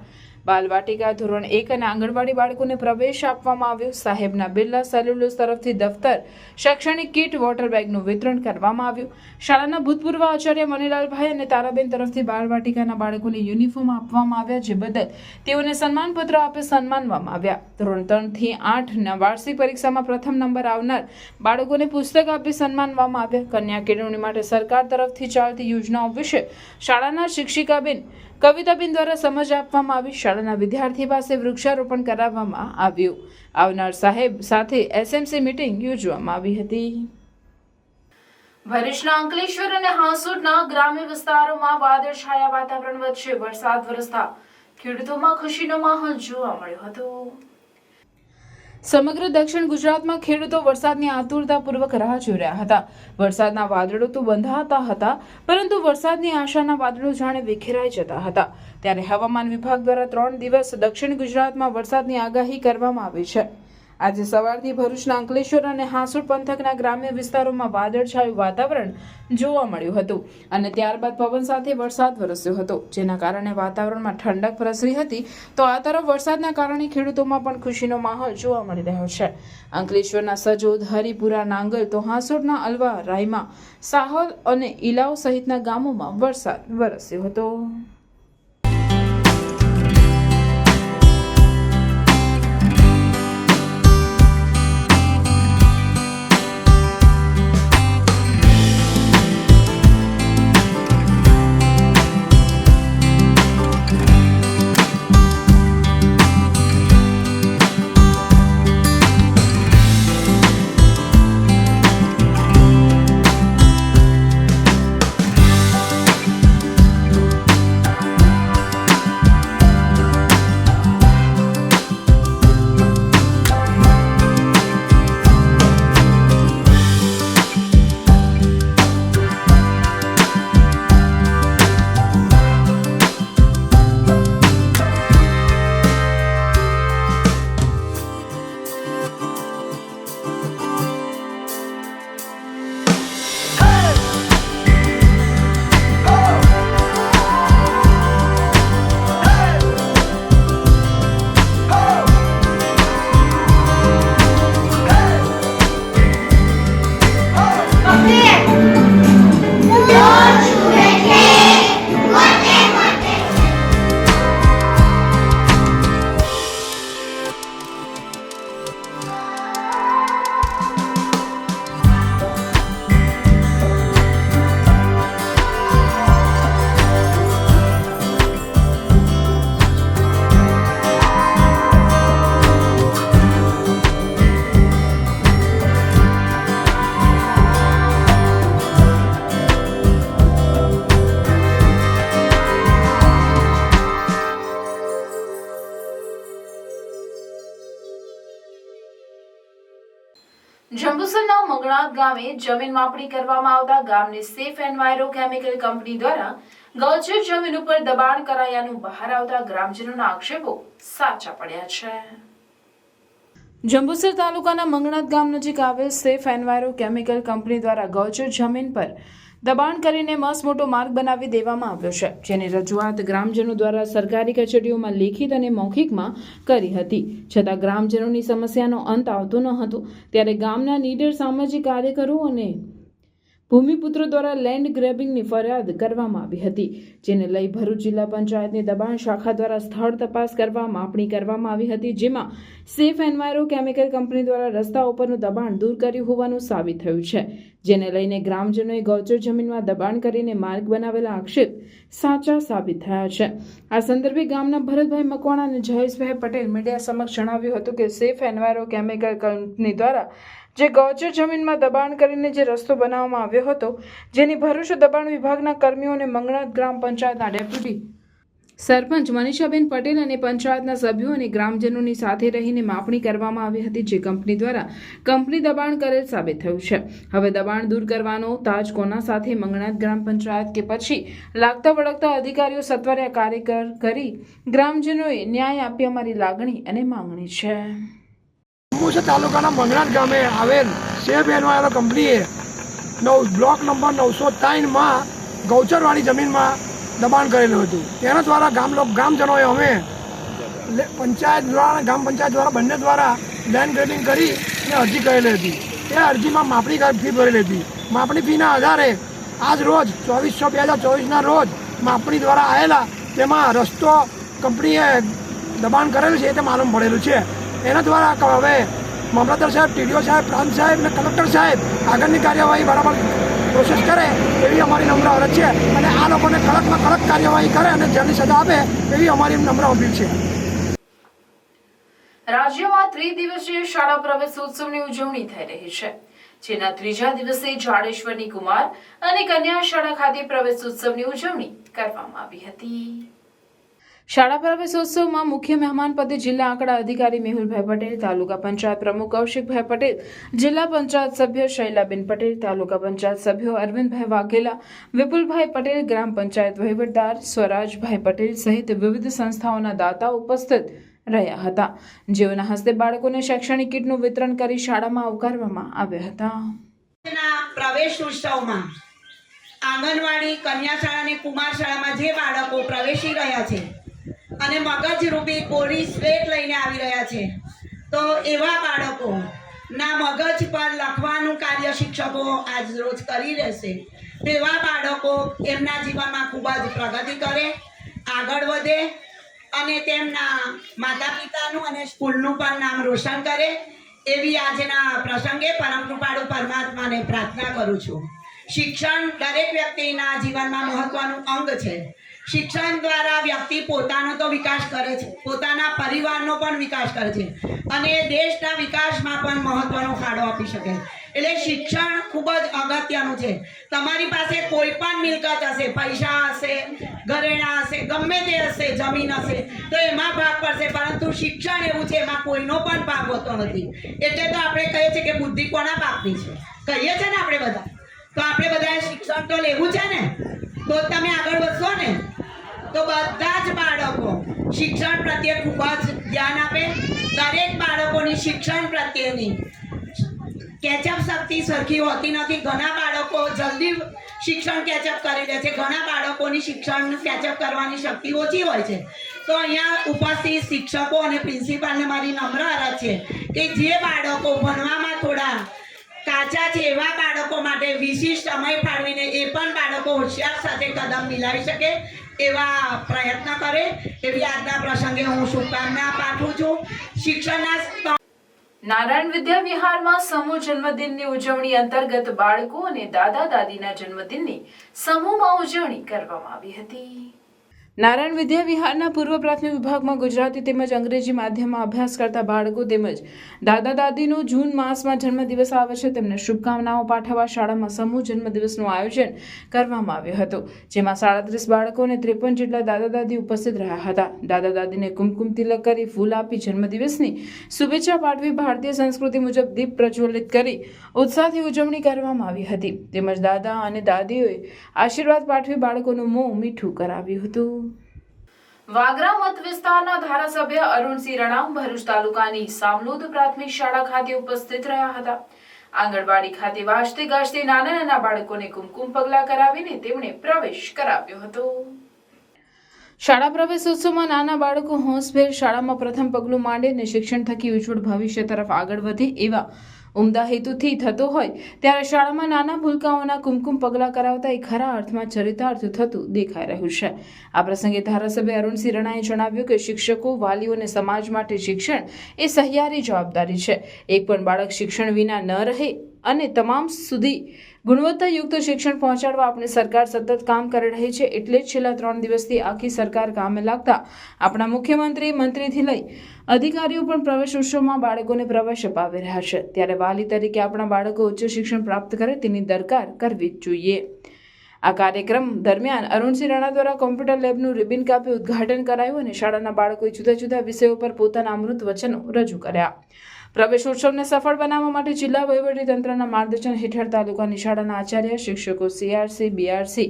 બાલવાટિકા ધોરણ 1 અને આંગણવાડી બાળકોને પ્રવેશ આપવામાં આવ્યો. સાહેબના બિરલા સેલ્યુલોસ તરફથી દફતર, શૈક્ષણિક કીટ, વોટર બેગનું વિતરણ કરવામાં આવ્યું. શાળાના ભૂતપૂર્વ આચાર્ય મનીલાલભાઈ અને તારાબેન તરફથી બાલવાટિકાના બાળકોને યુનિફોર્મ આપવામાં આવ્યા, જે બદલ તેઓને સન્માનપત્ર આપી સન્માનવામાં આવ્યા. ધોરણ 3 થી 8ના વાર્ષિક પરીક્ષામાં પ્રથમ નંબર આવનાર બાળકોને પુસ્તક આપી સન્માનવામાં આવ્યા. કન્યા કેળવણી માટે સરકાર તરફથી ચાલતી યોજનાઓ વિશે શાળાના શિક્ષિકાબેન કવિતાબેન દ્વારા સમજ આપવામાં આવી. શાળાના વિદ્યાર્થી પાસે વૃક્ષારોપણ કરાવવામાં આવ્યું. આવનાર સાહેબ સાથે એસએમસી મીટિંગ યોજવામાં આવી હતી. ભરૂચના અંકલેશ્વર અને હાંસોટના ગ્રામ્ય વિસ્તારોમાં વાદળછાયા વાતાવરણ વચ્ચે વરસાદ વરસતા ખેડૂતોમાં ખુશીનો માહોલ જોવા મળ્યો હતો. સમગ્ર દક્ષિણ ગુજરાતમાં ખેડૂતો વરસાદની આતુરતાપૂર્વક રાહ જોઈ રહ્યા હતા. વરસાદના વાદળો તો બંધાતા હતા, પરંતુ વરસાદની આશાના વાદળો જાણે વિખેરાઈ જતા હતા. ત્યારે હવામાન વિભાગ દ્વારા 3 દિવસ દક્ષિણ ગુજરાતમાં વરસાદની આગાહી કરવામાં આવી છે. આજે સવારથી ભરૂચના અંકલેશ્વર અને હાંસોટ પંથકના ગ્રામ્ય વિસ્તારોમાં વાદળછાયું વાતાવરણ જોવા મળ્યું હતું અને ત્યારબાદ પવન સાથે વરસાદ વરસ્યો હતો, જેના કારણે વાતાવરણમાં ઠંડક પ્રસરી હતી. તો આ તરફ વરસાદના કારણે ખેડૂતોમાં પણ ખુશીનો માહોલ જોવા મળી રહ્યો છે. અંકલેશ્વરના સજોદ, હરિપુરા, નાંગલ, તો હાંસોટના અલવા, રાયમા, સાહોલ અને ઇલાવ સહિતના ગામોમાં વરસાદ વરસ્યો હતો. જંબુસરના મંગળાત ગામે જમીન માપણી કરવામાં આવતા ગામની સેફ એન્વાયરો કેમિકલ કંપની દ્વારા ગૌચર જમીન ઉપર દબાણ કરાયાનું બહાર આવતા ગ્રામજનોના આક્ષેપો સાચા પડ્યા છે. જંબુસર તાલુકાના મંગળાત ગામ નજીક આવેલ સેફ એન્વાયરો કેમિકલ કંપની દ્વારા ગૌચર જમીન પર દબાણ કરીને મસમોટો માર્ગ બનાવી દેવામાં આવ્યો છે, જેની રજૂઆત ગ્રામજનો દ્વારા સરકારી કચેરીઓમાં લેખિત અને મૌખિકમાં કરી હતી. છતાં ગ્રામજનોની સમસ્યાનો અંત આવતો ન હતો. ત્યારે ગામના નીડર સામાજિક કાર્યકરો અને ભૂમિપુત્રો દ્વારા લેન્ડ ગ્રેબિંગની ફરિયાદ કરવામાં આવી હતી, જેને લઈ ભરૂચ જિલ્લા પંચાયતની દબાણ શાખા દ્વારા સ્થળ તપાસ કરવા માપણી કરવામાં આવી હતી, જેમાં સેફ એન્વાયરો કેમિકલ કંપની દ્વારા રસ્તા ઉપરનું દબાણ દૂર કર્યું હોવાનું સાબિત થયું છે, જેને લઈને ગ્રામજનોએ ગૌચર જમીનમાં દબાણ કરીને માર્ગ બનાવેલા આક્ષેપ સાચા સાબિત થયા છે. આ સંદર્ભે ગામના ભરતભાઈ મકવાણા અને જયેશભાઈ પટેલ મીડિયા સમક્ષ જણાવ્યું હતું કે સેફ એન્વાયરો કેમિકલ કંપની દ્વારા જે ગૌચર જમીનમાં દબાણ કરીને જે રસ્તો બનાવવામાં આવ્યો હતો, જેની ભરૂચ દબાણ વિભાગના કર્મીઓ અને મંગળાત ગ્રામ પંચાયતના ડેપ્યુટી સરપંચ મનીષાબેન પટેલ અને પંચાયતના સભ્યો અને ગ્રામજનોની સાથે રહીને માપણી કરવામાં આવી હતી, જે કંપની દ્વારા કંપની દબાણ કરેલ સાબિત થયું છે. હવે દબાણ દૂર કરવાનો તાજ કોના સાથે મંગળાત ગ્રામ પંચાયત કે પછી લાગતા વળગતા અધિકારીઓ સત્વરે કાર્ય કરી ગ્રામજનોએ ન્યાય આપી અમારી લાગણી અને માંગણી છે. કુશળ તાલુકાના મંગળાટ ગામે આવેલ સેબ એનવાયરો કંપનીએ બ્લોક નંબર 903માં ગૌચરવાળી જમીનમાં દબાણ કરેલું હતું. તેના દ્વારા ગામજનોએ અમે પંચાયત દ્વારા ગ્રામ પંચાયત દ્વારા બંને દ્વારા લેન્ડ ગ્રેડિંગ કરી અને અરજી કરેલી હતી. એ અરજીમાં માપણી ફી ભરેલી હતી. માપણી ફીના આધારે આજ રોજ 24/6/2024ના રોજ માપણી દ્વારા આવેલા તેમાં રસ્તો કંપનીએ દબાણ કરેલું છે તે માલુમ પડેલું છે. એના દ્વારા હવે મામલતદાર સાહેબ, TDO સાહેબ, પ્રાંત સાહેબ અને કલેક્ટર સાહેબ આગળની કાર્યવાહી બરાબર પ્રોસેસ કરે એવી અમારી નમ્ર અરજ છે અને આ લોકોને કડકમાં કડક કાર્યવાહી કરે અને જેની સજા આપે એવી અમારી નમ્ર અપીલ છે. રાજ્યમાં ત્રિદિવસીય શાળા પ્રવેશોત્સવની ઉજવણી થઈ રહી છે, જેના ત્રીજા દિવસે જાડેશ્વરની કુમાર અને કન્યા શાળા ખાતે પ્રવેશોત્સવની ઉજવણી કરવામાં આવી હતી. શાળા પ્રવેશોત્સવમાં મુખ્ય મહેમાન પદે જિલ્લા આંકડા અધિકારી મેહુલભાઈ પટેલ, તાલુકા પંચાયત પ્રમુખ કૌશિકભાઈ પટેલ, જિલ્લા પંચાયત સભ્ય શૈલાબેન પટેલ, તાલુકા પંચાયત સભ્યો અરવિંદભાઈ વાઘેલા, વિપુલભાઈ પટેલ, ગ્રામ પંચાયત વહીવટદાર સ્વરાજભાઈ પટેલ સહિત વિવિધ સંસ્થાઓના દાતાઓ ઉપસ્થિત રહ્યા હતા, જેઓના હસ્તે બાળકોને શૈક્ષણિક કીટનું વિતરણ કરી શાળામાં આવકારવામાં આવ્યા હતા. પ્રવેશ ઉત્સવમાં આંગણવાડી, કન્યા શાળા અને કુમાર શાળામાં જે બાળકો પ્રવેશી રહ્યા છે અને મગજરૂપી કોરી સ્લેટ લઈને આવી રહ્યા છે, તો એવા બાળકોના મગજ પર લખવાનું કાર્ય શિક્ષકો આજ રોજ કરી રહેશે. તેવા બાળકો એમના જીવનમાં ખૂબ જ પ્રગતિ કરે, આગળ વધે અને તેમના માતા પિતાનું અને સ્કૂલનું પણ નામ રોશન કરે એવી આજના પ્રસંગે પરમ કૃપાળુ પરમાત્માને પ્રાર્થના કરું છું. શિક્ષણ દરેક વ્યક્તિના જીવનમાં મહત્વનું અંગ છે. શિક્ષણ દ્વારા વ્યક્તિ પોતાનો તો વિકાસ કરે છે, પોતાના પરિવારનો પણ વિકાસ કરે છે અને દેશના વિકાસમાં પણ મહત્વનો ફાળો આપી શકે. એટલે શિક્ષણ ખૂબ જ અગત્યનું છે. તમારી પાસે કોઈ પણ મિલકત હશે, પૈસા હશે, ઘરેણાં હશે, ગમે તે હશે, જમીન હશે, તો એમાં ભાગ પડશે, પરંતુ શિક્ષણ એવું છે એમાં કોઈનો પણ ભાગ હોતો નથી. એટલે તો આપણે કહીએ છીએ કે બુદ્ધિ કોના પાપની છે, કહીએ છીએ ને આપણે બધા. તો આપણે બધાએ શિક્ષણ તો લેવું છે ને, તો તમે આગળ વધશો ને. તો બધા જ બાળકો શિક્ષણ પ્રત્યે ખૂબ જ ધ્યાન આપે. દરેક બાળકોની શિક્ષણ પ્રત્યેની કેચઅપ શક્તિ સરખી હોતી નથી. ઘણા બાળકો જલ્દી શિક્ષણ કેચઅપ કરી લે છે, ઘણા બાળકોની શિક્ષણ કેચઅપ કરવાની શક્તિ ઓછી હોય છે. તો અહીંયા ઉપસ્થિત શિક્ષકો અને પ્રિન્સિપાલને મારી નમ્ર અરજ છે કે જે બાળકો ભણવામાં થોડા કાચા છે એવા બાળકો માટે વિશિષ્ટ સમય ફાળવીને એ પણ બાળકો હોશિયાર સાથે કદમ મિલાવી શકે એવા પ્રયત્ન કરે એવી આજના પ્રસંગે હું શુભકામના પાઠવું છું. શિક્ષણના નારાયણ વિદ્યા વિહારમાં સમૂહ જન્મદિનની ઉજવણી અંતર્ગત બાળકો અને દાદા દાદીના જન્મદિનની સમૂહમાં ઉજવણી કરવામાં આવી હતી. નારાયણ વિદ્યા વિહારના પૂર્વ પ્રાથમિક વિભાગમાં ગુજરાતી તેમજ અંગ્રેજી માધ્યમમાં અભ્યાસ કરતા બાળકો તેમજ દાદા દાદીનો જૂન માસમાં જન્મદિવસ આવે છે તેમને શુભકામનાઓ પાઠવવા શાળામાં સમૂહ જન્મદિવસનું આયોજન કરવામાં આવ્યું હતું, જેમાં 37 બાળકો અને 53 જેટલા દાદા દાદી ઉપસ્થિત રહ્યા હતા. દાદા દાદીને કુમકુમ તિલક કરી ફૂલ આપી જન્મદિવસની શુભેચ્છા પાઠવી ભારતીય સંસ્કૃતિ મુજબ દીપ પ્રજ્વલિત કરી ઉત્સાહથી ઉજવણી કરવામાં આવી હતી. તેમજ દાદા અને દાદીઓએ આશીર્વાદ પાઠવી બાળકોનું મોં મીઠું કરાવ્યું હતું. વાગરા મત વિસ્તારના ધારાસભ્ય અરુણસિંહ રણા ભરૂચ તાલુકાની સામલોદ પ્રાથમિક શાળા ખાતે ઉપસ્થિત રહ્યા હતા. આંગણવાડી ખાતે વાજતે ગાજતે નાના નાના બાળકોને કુમકુમ પગલા કરાવીને તેમણે પ્રવેશ કરાવ્યો હતો. શાળા પ્રવેશોત્સવમાં નાના બાળકો હોંશભેર શાળામાં પ્રથમ પગલું માંડે અને શિક્ષણ થકી ઉજ્જવળ ભવિષ્ય તરફ આગળ વધે એવા ઉમદા હેતુથી થતો હોય ત્યારે શાળામાં નાના ભૂલકાઓના કુમકુમ પગલા કરાવતા એ ખરા અર્થમાં ચરિતાર્થ થતું દેખાઈ રહ્યું છે. આ પ્રસંગે ધારાસભ્ય અરુણસિંહ રણાએ જણાવ્યું કે શિક્ષકો, વાલીઓ અને સમાજ માટે શિક્ષણ એ સહિયારી જવાબદારી છે. એક પણ બાળક શિક્ષણ વિના ન રહે અને તમામ સુધી ગુણવત્તાયુક્ત શિક્ષણ પહોંચાડવા આપણી સરકાર સતત કામ કરી રહી છે. એટલે જ છેલ્લા 3 દિવસથી આખી સરકાર કામે લાગતા આપણા મુખ્યમંત્રી, મંત્રીથી લઈ અધિકારીઓ પણ પ્રવેશ ઉત્સવમાં બાળકોને પ્રવેશ અપાવી રહ્યા છે. ત્યારે વાલી તરીકે આપણા બાળકો ઉચ્ચ શિક્ષણ પ્રાપ્ત કરે તેની દરકાર કરવી જ જોઈએ. આ કાર્યક્રમ દરમિયાન અરુણસિંહ રણા દ્વારા કોમ્પ્યુટર લેબનું રિબિન કાપી ઉદ્ઘાટન કરાયું અને શાળાના બાળકોએ જુદા જુદા વિષયો પર પોતાના અમૃત વચનો રજૂ કર્યા. પ્રવેશોત્સવને સફળ બનાવવા માટે જિલ્લા વહીવટીતંત્રના માર્ગદર્શન હેઠળ તાલુકાની શાળાના આચાર્ય, શિક્ષકો, CRC, BRC,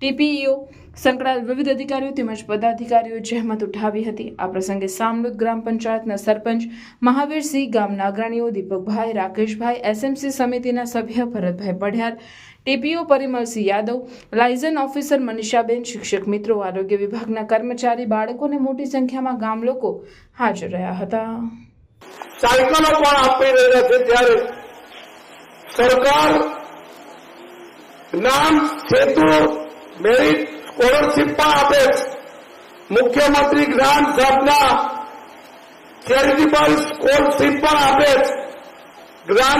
TPEO સંકળાયેલ વિવિધ અધિકારીઓ તેમજ પદાધિકારીઓએ જહેમત ઉઠાવી હતી. આ પ્રસંગે સામલુદ ગ્રામ પંચાયતના સરપંચ મહાવીરસિંહ, ગામના અગ્રણીઓ દીપકભાઈ, રાકેશભાઈ, SMC સમિતિના સભ્ય Bharatbhai Padhiyar, TPO Parimalsinh Yadav, liaison officer Manishaben, શિક્ષક મિત્રો, આરોગ્ય વિભાગના કર્મચારી, બાળકો અને મોટી સંખ્યામાં ગામ લોકો હાજર રહ્યા હતા. સાયકલો પણ આપી રહ્યા છે ત્યારે સરકાર જ્ઞાન સેતુ મેરિટ સ્કોલરશીપ પણ આપે છે. મુખ્યમંત્રી જ્ઞાન સાધના ચેરિટેબલ સ્કોલરશીપ પણ આપે છે. Gyan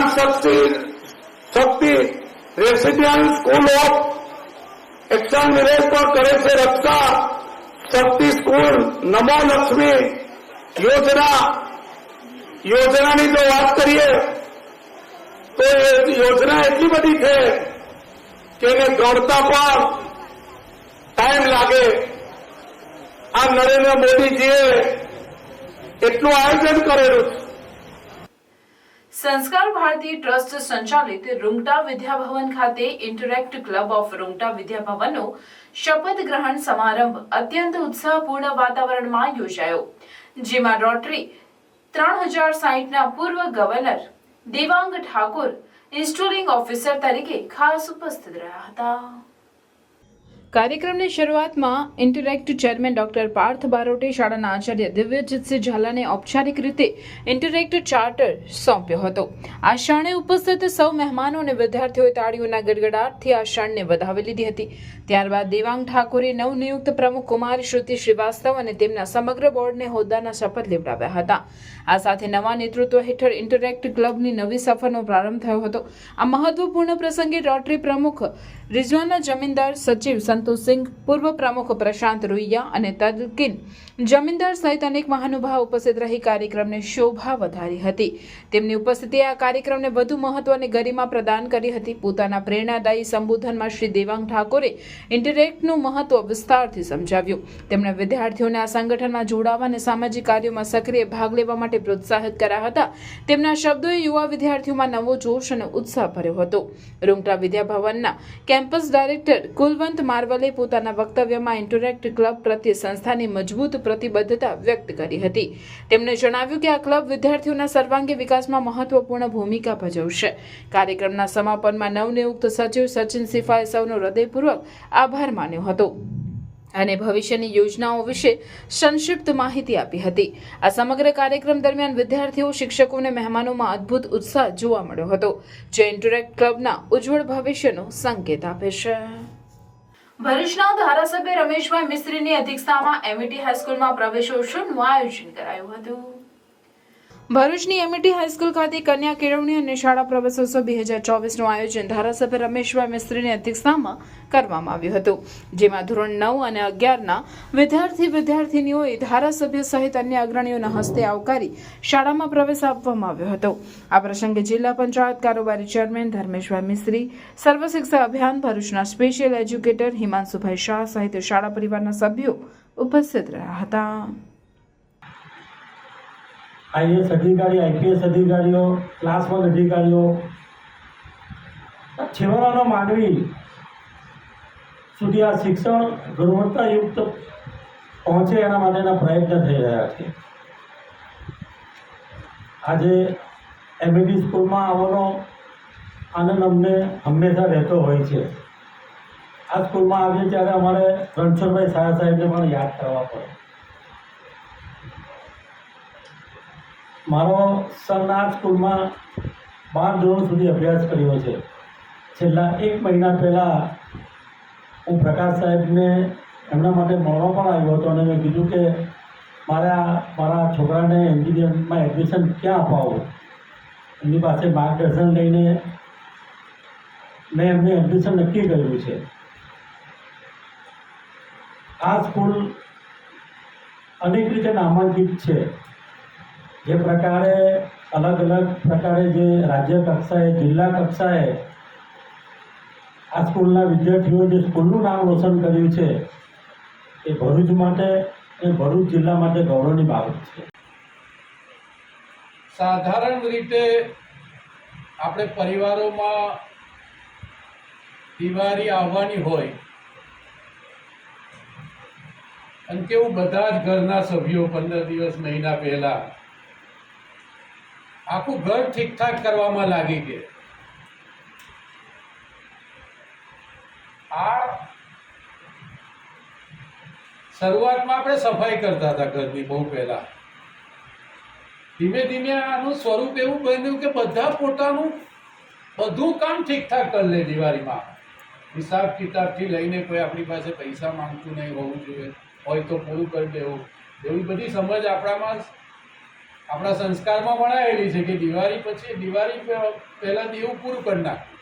Shakti residence school of action village પણ કરે છે. રક્ષા શક્તિ સ્કૂલ, નમો લક્ષ્મી યોજનાની જો વાત કરીએ તો એ યોજના એટલી બધી છે કે એને ગણતા પણ ટાઈમ લાગે. આ નરેન્દ્ર મોદીજીએ એટલું આયોજન કરેલું છે. સંસ્કાર ભારતી ટ્રસ્ટ સંચાલિત રૂંગટા વિદ્યાભવન ખાતે ઇન્ટરેક્ટ ક્લબ ઓફ રૂંગટા વિદ્યાભવનનો શપથ ગ્રહણ સમારંભ અત્યંત ઉત્સાહપૂર્ણ વાતાવરણમાં યોજાયો, જેમાં રોટરી 3060ના પૂર્વ governor Devang Thakor installing officer તરીકે ખાસ ઉપસ્થિત રહ્યા હતા. કાર્યક્રમની શરૂઆતમાં ઇન્ટરેક્ટ ચેરમેન ડોક્ટર પાર્થ બારોટે શાળાના આચાર્ય દિવ્યજીતસિંહ ઝાલાને ઔપચારિક રીતે ઇન્ટરેક્ટ ચાર્ટર સોંપ્યો હતો. આ ક્ષણે ઉપસ્થિત સૌ મહેમાનો અને વિદ્યાર્થીઓએ તાળીઓના ગડગડાટથી આ ક્ષણને વધાવી લીધી હતી. ત્યારબાદ દેવાંગ ઠાકોરે નવનિયુક્ત પ્રમુખ કુમારી શ્રુતિ શ્રીવાસ્તવ અને તેમના સમગ્ર બોર્ડને હોદ્દાના શપથ લેવડાવ્યા હતા. આ સાથે નવા નેતૃત્વ હેઠળ ઇન્ટરેક્ટ ક્લબની નવી સફરનો પ્રારંભ થયો હતો. આ મહત્વપૂર્ણ પ્રસંગે રોટરી પ્રમુખ રિઝવાના જમીનદાર, સચિવ સંતોષસિંહ, પૂર્વ પ્રમુખ પ્રશાંત રૂઈયા અને તદકીન જમીનદાર સહિત અનેક મહાનુભાવો ઉપસ્થિત રહી કાર્યક્રમને શોભા વધારી હતી. તેમની ઉપસ્થિતિએ આ કાર્યક્રમને વધુ મહત્વ અને ગરિમા પ્રદાન કરી હતી. પોતાના પ્રેરણાદાયી સંબોધનમાં શ્રી દેવાંગ ઠાકોરે ઇન્ટરેક્ટનું મહત્વ વિસ્તારથી સમજાવ્યું. તેમણે વિદ્યાર્થીઓને આ સંગઠનમાં જોડાવા અને સામાજિક કાર્યોમાં સક્રિય ભાગ લેવા માટે પ્રોત્સાહિત કર્યા હતા. તેમના શબ્દોએ યુવા વિદ્યાર્થીઓમાં નવો જોશ અને ઉત્સાહ ભર્યો હતો. રૂંગટા વિદ્યાભવનના કેમ્પસ ડાયરેક્ટર કુલવંત માર્વલે પોતાના વક્તવ્યમાં ઇન્ટરેક્ટ ક્લબ પ્રત્યે સંસ્થાની મજબૂત પ્રતિબદ્ધતા વ્યક્ત કરી હતી. તેમણે જણાવ્યું કે આ ક્લબ વિદ્યાર્થીઓના સર્વાંગી વિકાસમાં મહત્વપૂર્ણ ભૂમિકા ભજવશે. કાર્યક્રમના સમાપનમાં નવનિયુક્ત સચિવ સચિન સિફાએ સૌનો હૃદયપૂર્વક આભાર માન્યો હતો અને ભવિષ્યની યોજનાઓ વિશે સંક્ષિપ્ત માહિતી આપી હતી. આ સમગ્ર કાર્યક્રમ દરમિયાન વિદ્યાર્થીઓ, શિક્ષકો અને મહેમાનોમાં અદ્ભુત ઉત્સાહ જોવા મળ્યો હતો, જે ઇન્ટરેક્ટ ક્લબના ઉજ્જવળ ભવિષ્યનો સંકેત આપે છે. ભરૂચના ધારાસભ્ય રમેશભાઈ મિસ્ત્રીની અધ્યક્ષતામાં એમઈટી હાઈસ્કૂલમાં પ્રવેશોત્સવનું આયોજન કરાયું હતું. ભરૂચની એમઈટી હાઈસ્કૂલ ખાતે કન્યા કેળવણી અને શાળા પ્રવેશોત્સવ 2024નું આયોજન ધારાસભ્ય રમેશભાઈ મિસ્ત્રીની અધ્યક્ષતામાં કરવામાં આવ્યું હતું, જેમાં ધોરણ 9 અને 11ના વિદ્યાર્થીનીઓએ ધારાસભ્ય સહિત અન્ય અગ્રણીઓના હસ્તે આવકારી શાળામાં પ્રવેશ આપવામાં આવ્યો હતો. આ પ્રસંગે જિલ્લા પંચાયત કારોબારી ચેરમેન ધર્મેશભાઈ મિસ્ત્રી, સર્વ શિક્ષા અભિયાન ભરૂચના સ્પેશિયલ એજ્યુકેટર હિમાંશુભાઈ શાહ સહિત શાળા પરિવારના સભ્યો ઉપસ્થિત રહ્યા હતા. IAS અધિકારી, IPS અધિકારીઓ, ક્લાસ 1 અધિકારીઓ, છેવાડાનો માનવી સુધી આ શિક્ષણ ગુણવત્તાયુક્ત પહોંચે એના માટેના પ્રયત્ન થઈ રહ્યા છે. આજે એમઈટી સ્કૂલમાં આવવાનો આનંદ અમને હંમેશા રહેતો હોય છે. આ સ્કૂલમાં આવીએ ત્યારે અમારે રણછોડભાઈ શાહ સાહેબને પણ યાદ કરવા પડે. મારો સન આ સ્કૂલમાં 12 ધોરણ સુધી અભ્યાસ કર્યો છે. છેલ્લા 1 મહિના પહેલાં હું પ્રકાશ સાહેબને એમના માટે મળવા પણ આવ્યો હતો અને મેં કીધું કે મારા છોકરાને એન્જિનિયરિંગમાં એડમિશન ક્યાં અપાવવું. એમની પાસે માર્ગદર્શન લઈને મેં એમને એડમિશન નક્કી કર્યું છે. આ સ્કૂલ અનેક રીતે નામાંકિત છે. જે પ્રકારે અલગ અલગ પ્રકારે જે રાજ્ય કક્ષાએ, જિલ્લા કક્ષાએ આ સ્કૂલના વિદ્યાર્થીઓ જે સ્કૂલનું નામ રોશન કર્યું છે એ ભરૂચ માટે એ ભરૂચ જિલ્લા માટે ગૌરવની બાબત છે. સાધારણ રીતે આપણે પરિવારોમાં દિવાળી આવવાની હોય અને કેવું બધા જ ઘરના સભ્યો 15 દિવસ મહિના પહેલા આખું ઘર ઠીકઠાક કરવામાં લાગી ગયા. આ શરૂઆતમાં આપણે સફાઈ કરતા હતા ઘરની બહુ પહેલા. ધીમે ધીમે આનું સ્વરૂપ એવું બન્યું કે બધા પોતાનું બધું કામ ઠીકઠાક કરી લે. દિવાળીમાં હિસાબ કિતાબથી લઈને કોઈ આપણી પાસે પૈસા માંગતું નહીં હોવું જોઈએ, હોય તો પૂરું કરી દેવું, એવી બધી સમજ આપણામાં આપણા સંસ્કારમાં વણાયેલી છે કે દિવાળી પછી દિવાળી પહેલાં દેવું પૂરું કરી નાખવું.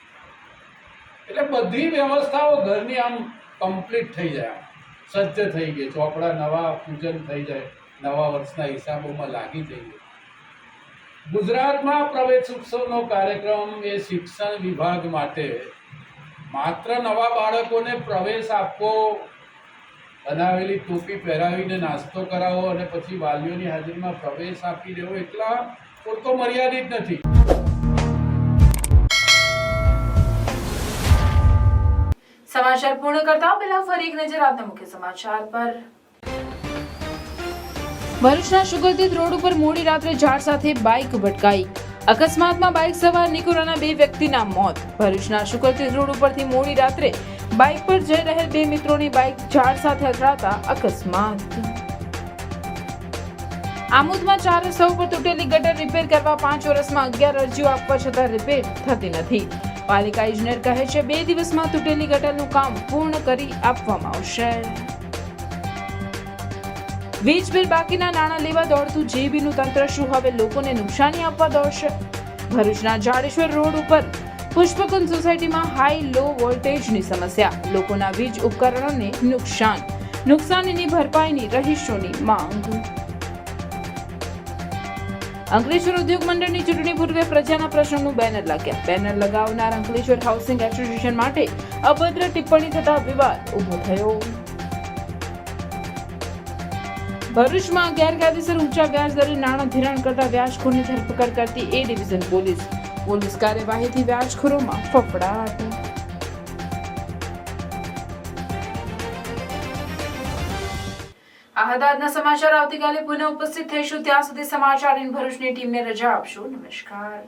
એટલે બધી વ્યવસ્થાઓ ઘરની આમ કમ્પ્લીટ થઈ જાય, સજ્જ થઈ ગઈ, ચોપડા નવા પૂજન થઈ જાય, નવા વર્ષના હિસાબોમાં લાગી થઈ ગઈ. ગુજરાતમાં પ્રવેશ ઉત્સવનો કાર્યક્રમ એ શિક્ષણ વિભાગ માટે માત્ર નવા બાળકોને પ્રવેશ આપવો, બનાવેલી ટોપી પહેરાવીને નાસ્તો કરાવો અને પછી વાલીઓની હાજરીમાં પ્રવેશ આપી દેવો એટલા પૂરતો મર્યાદિત નથી. સમાચાર પૂર્ણ કરતા પહેલા ફરી એક નજર આજના મુખ્ય સમાચાર પર. ભરૂચના શુગરતીર્થ રોડ ઉપર મોડી રાત્રે ઝાડ સાથે બાઇક ભટકાઈ. અકસ્માતમાં બાઇક સવાર નિકોરાના 2 વ્યક્તિના મોત. ભરૂચના શુગરતીર્થ રોડ ઉપરથી મોડી રાત્રે બાઇક પર જઈ રહેલ 2 મિત્રોની બાઇક ઝાડ સાથે અથડાતા અકસ્માત. આમોદમાં 4 રસ્તા ઉપર તૂટેલી ગટર રિપેર કરવા 5 વર્ષમાં 11 અરજીઓ આપવા છતાં રિપેર થતી નથી. પાલિકા ઇજનેર કહે છે 2 દિવસમાં તૂટેલી ગટરનું કામ પૂર્ણ કરી આપવામાં આવશે. વીજ બિલ બાકીના નાણાં લેવા દોડતું જીબીનું તંત્ર શું હવે લોકોને નુકસાની આપવા દોડશે? ભરૂચના જાડેશ્વર રોડ ઉપર પુષ્પકુંજ સોસાયટીમાં હાઈ લો વોલ્ટેજની સમસ્યા. લોકોના વીજ ઉપકરણોને નુકસાનીની ભરપાઈની રહીશોની માંગ. અંકલેશ્વર ઉદ્યોગ મંડળની ચૂંટણી પૂર્વે પ્રજાના પ્રશ્નોનું બેનર લાગ્યા. બેનર લગાવનાર અંકલેશ્વર હાઉસિંગ એસોસિએશન માટે અભદ્ર ટિપ્પણી થતા વિવાદ ઉભો થયો. ભરૂચમાં ગેરકાયદેસર ઊંચા વ્યાજ દરે નાણાં ધિરાણ કરતા વ્યાજખોરની ધરપકડ કરતી A ડિવિઝન પોલીસ. પોલીસ કાર્યવાહીથી વ્યાજખોરોમાં ફફડાટ. આ હતા આજના સમાચાર. આવતીકાલે પુનઃ ઉપસ્થિત થઈશું. ત્યાં સુધી સમાચાર ઇન ભરૂચની ટીમને રજા આપશો. નમસ્કાર.